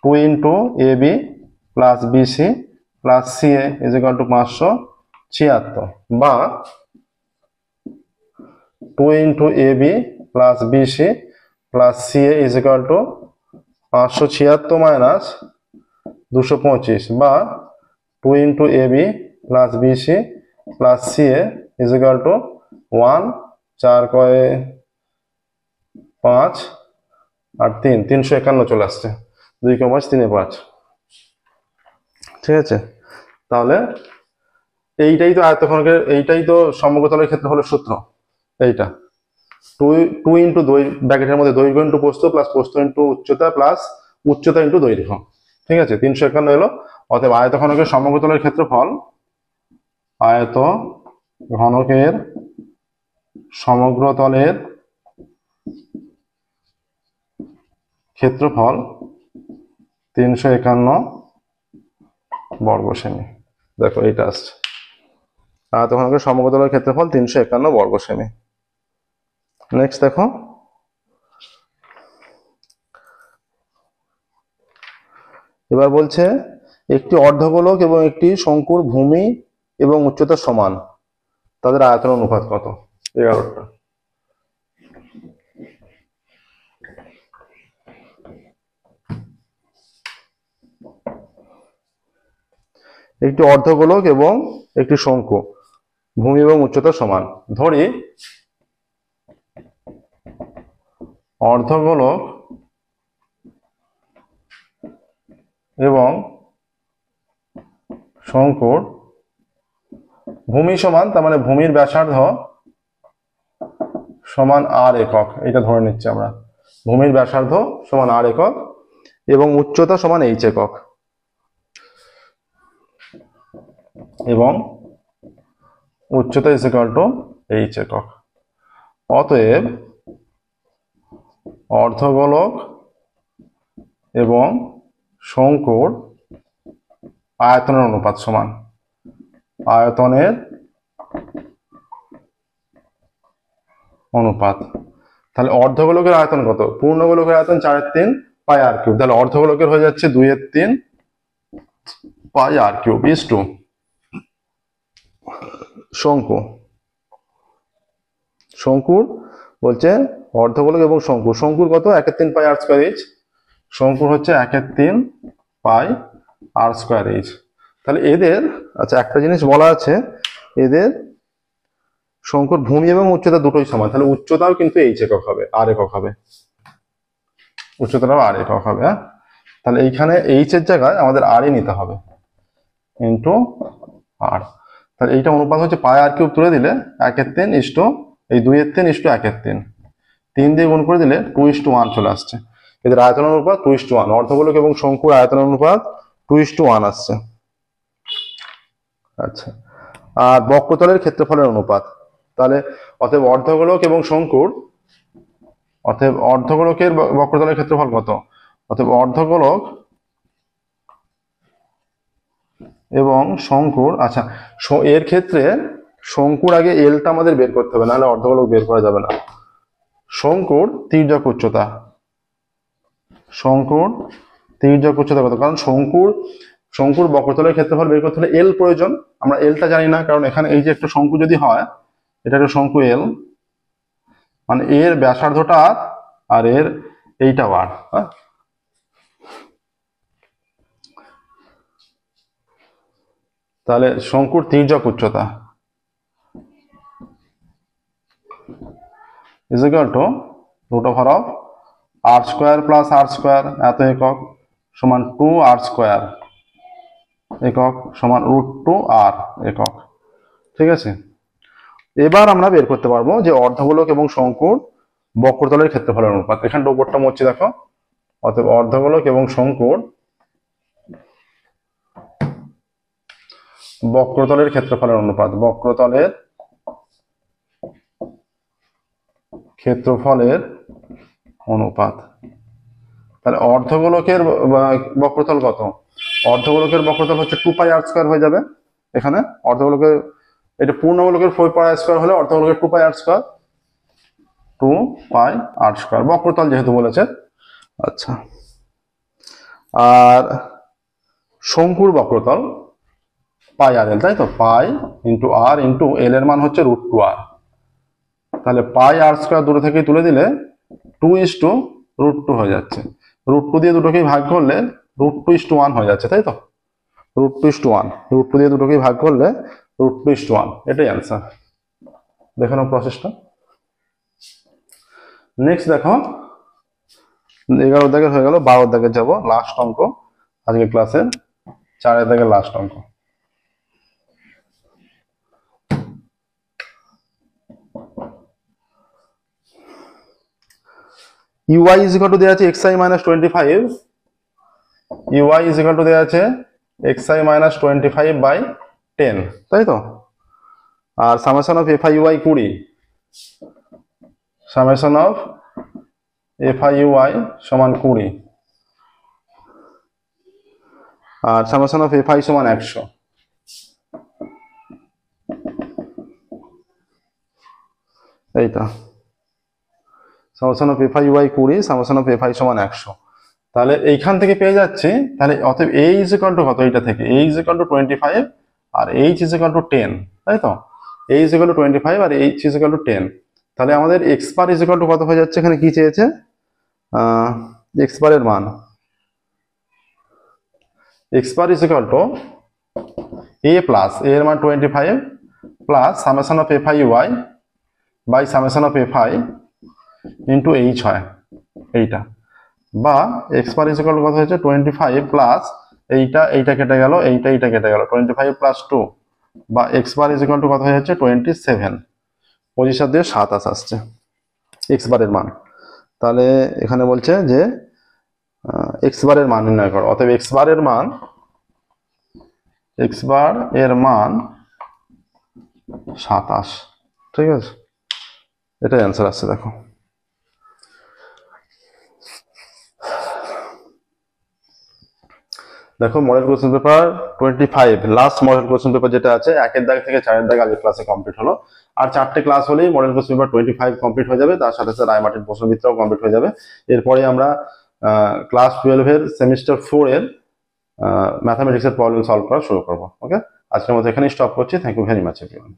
2 into A B plus BC plus CA is equal to 576, বা 2 into A B plus BC plus CA is equal to 576 minus 225, বা 2 into A B plus BC plus CA is equal to 1 4 কয়ে 5 আর 3 351 চলে আসছে, 2 কে 5 3 5। ঠিক আছে, তাহলে এইটাই তো আয়তঘনকের, এইটাই তো সমগ্রতলের ক্ষেত্রে হলো সূত্র। এইটা 2 ইন্টু ব্র্যাকেটের মধ্যে দৈর্ঘ্য ইন্টু প্রস্থ প্লাস প্রস্থ ইন্টু উচ্চতা প্লাস উচ্চতা ইন্টু দৈর্ঘ্য। ঠিক আছে, 351 এলো। অতএব আয়তঘনকের সমগ্রতলের ক্ষেত্রফল, আয়ত ঘনকের সমগ্রতলের ক্ষেত্রফল 351 বর্গ সেমি। দেখো এইটা আসছে, আয়তঘনকের সমগ্রতলের ক্ষেত্রফল 351 বর্গ সেমি। নেক্সট দেখো, এবার বলছে একটি অর্ধগোলক এবং একটি শঙ্কুর ভূমি এবং উচ্চতা সমান, তাদের আয়তন অনুপাত কত? 11টা। একটি অর্ধগোলক এবং একটি শঙ্কু ভূমি এবং উচ্চতা সমান। ধরি অর্ধগোলক এবং শঙ্কুর ভূমি সমান, তার মানে ভূমির ব্যাসার্ধ সমান r একক, এটা ধরে নিচ্ছি আমরা। ভূমির ব্যাসার্ধ সমান r একক এবং উচ্চতা সমান h একক, এবং উচ্চতা ইজ ইকুয়াল টু h একক। অতএব অর্ধগোলক এবং শঙ্কুর আয়তনের অনুপাত সমান আয়তনের অনুপাত। তাহলে অর্ধগোলকের আয়তন কত? পূর্ণগোলকের আয়তন 4/3 পাই আর কিউব, তাহলে অর্ধগোলকের হয়ে যাচ্ছে 2/3 পাই আর কিউব ইজ টু শঙ্কু। শঙ্কুর বলছে অর্ধগোলক এবং শঙ্কু, শঙ্কুর কত? 1/3 পাই আর স্কোয়ার এইচ, শঙ্কুর হচ্ছে 1/3 পাই আর স্কোয়ার এইচ। তাহলে এদের, আচ্ছা একটা জিনিস বলা আছে, এদের শঙ্কুর ভূমি এবং উচ্চতা দুটোই সমান, তাহলে উচ্চতাও কিন্তু এইচ একক হবে, আর একক হবে, উচ্চতাটাও আর একক হবে। হ্যাঁ, তাহলে এইখানে এইচ এর জায়গায় আমাদের আর ই নিতে হবে ইন্টু আর। তাহলে এইটা অনুপাত হচ্ছে পাই আর কিউব, তুলে দিলে 1/3 ইস্টু এই 2/3 ইস্টু 1/3, 3 দিয়ে গুণ করে দিলে 2:1 চলে আসছে। এদের আয়তন অনুপাত 2:1, অর্ধগোলক এবং শঙ্কুর আয়তন অনুপাত 2:1 আসছে। আচ্ছা, আর বক্রতলের ক্ষেত্রফলের অনুপাত, তাহলে অতএব অর্ধগোলক এবং শঙ্কুর, অতএব অর্ধগোলকের বক্রতলের ক্ষেত্রফল কত? অতএব অর্ধগোলক এবং শঙ্কুর, আচ্ছা এর ক্ষেত্রে শঙ্কুর আগে এলটা আমাদের বের করতে হবে, নাহলে অর্ধগোলক বের করা যাবে না। শঙ্কুর তির্যক উচ্চতা, শঙ্কুর তির্যক উচ্চতা কত? কারণ শঙ্কুর বক্রতলের ক্ষেত্রফল বের করতে হলে এল প্রয়োজন, আমরা এলটা জানি না, কারণ এখানে এই যে একটা শঙ্কু যদি হয়, এটা একটা শঙ্কু এল, মানে এর ব্যাসার্ধটা আর এর এইটা আর। হ্যাঁ, তাহলে শঙ্কুর তির্যক উচ্চতা is equal to root over of r² plus r² এত একক সমান 2r²। একক সমান √2r একক। ঠিক আছে, এবার আমরা বের করতে পারবো যে অর্ধগোলক এবং শঙ্কুর বক্রতলের ক্ষেত্রফলের অনুপাত। এখানে ওপরটা মরছি দেখো, অতএব অর্ধগোলক এবং শঙ্কুর বক্রতলের ক্ষেত্রফলের অনুপাত, বক্রতলের ক্ষেত্রফলের অনুপাত। তাহলে অর্ধগোলকের বক্রতল কত? অর্ধগোলকের বক্রতল হচ্ছে 2πr² হয়ে যাবে। এখানে অর্ধগোলকের, এটা পূর্ণগোলকের 4πr² হলে অর্ধগোলকের 2πr², 2πr², বক্রতল যেহেতু বলেছে। আচ্ছা, আর শঙ্কুর বক্রতল πrl, তাই তো, পাই ইন্টু আর ইন্টু এল এর মান হচ্ছে √2r। তাহলে πr² দূরে থেকে তুলে দিলে 2:√2 হয়ে যাচ্ছে। √2 দিয়ে দুটোকেই ভাগ করলে √2:1 হয়ে যাচ্ছে, তাই তো, √2:1, √2 দিয়ে দুটোকেই ভাগ করলে √2:1, এটাই অ্যান্সার। দেখো না প্রসেসটা। নেক্সট দেখো, 11 দাগের হয়ে গেল, 12 দাগের যাব, লাস্ট অঙ্ক আজকে ক্লাসের, 4 দাগের লাস্ট অঙ্ক। uy is equal to দেওয়া আছে xi minus 25, uy is equal to দেওয়া আছে xi minus 25/10, তাই তো। আর summation of fi uy 20, summation of fi uy সমান 20, আর সামেশন অফ fi সমান 100। এইটা summation of fi uy 20, summation of fi সমান 100। তাহলে এইখান থেকে পেয়ে যাচ্ছি, তাহলে অতএব a ইজ ইকুয়াল টু কত? এইটা থেকে a ইজ ইকুয়াল টু 25 আর h ইজ ইকুয়াল টু 10, তাই তো। a ইজ ইকুয়াল টু 25 আর h ইজ ইকুয়াল টু 10। তাহলে আমাদের x bar is equal to কত হয়ে যাচ্ছে? এখানে কি চেয়েছে? x বারের মান, x bar is equal to a plus a এর মান 25 plus summation of fi uy by summation of fi into h হয় এইটা, বা x bar is equal to কত হচ্ছে? 25 প্লাস এইটা কেটে গেল, এইটা কেটে গেল, 25 প্লাস 2, বা x bar is equal to কত হয়ে যাচ্ছে? 27, 25 দিয়ে 27 আসছে x বারের মান। তাহলে এখানে বলছে যে x বারের মান নির্ণয় করো। অতএব x বার এর মান 27, ঠিক আছে, এটাই অ্যান্সার আসছে। দেখো দেখো model question paper 25, last model question paper যেটা আছে, 1 দাগ থেকে 4 দাগ আজকে ক্লাসে কমপ্লিট হলো। আর 4টে ক্লাস হলেই মডেল কোশ্চেন পেপার 25 কমপ্লিট হয়ে যাবে। তার সাথে সাথে রায়মার্টিন প্রশ্নবিদ্যাও কমপ্লিট হয়ে যাবে। এরপরে আমরা ক্লাস 12 এর সেমিস্টার 4 এর ম্যাথামেটিক্সের প্রবলেম সলভ করা শুরু করবো। ওকে, আজকের মতো এখানেই স্টপ করছি। Thank you very much everyone.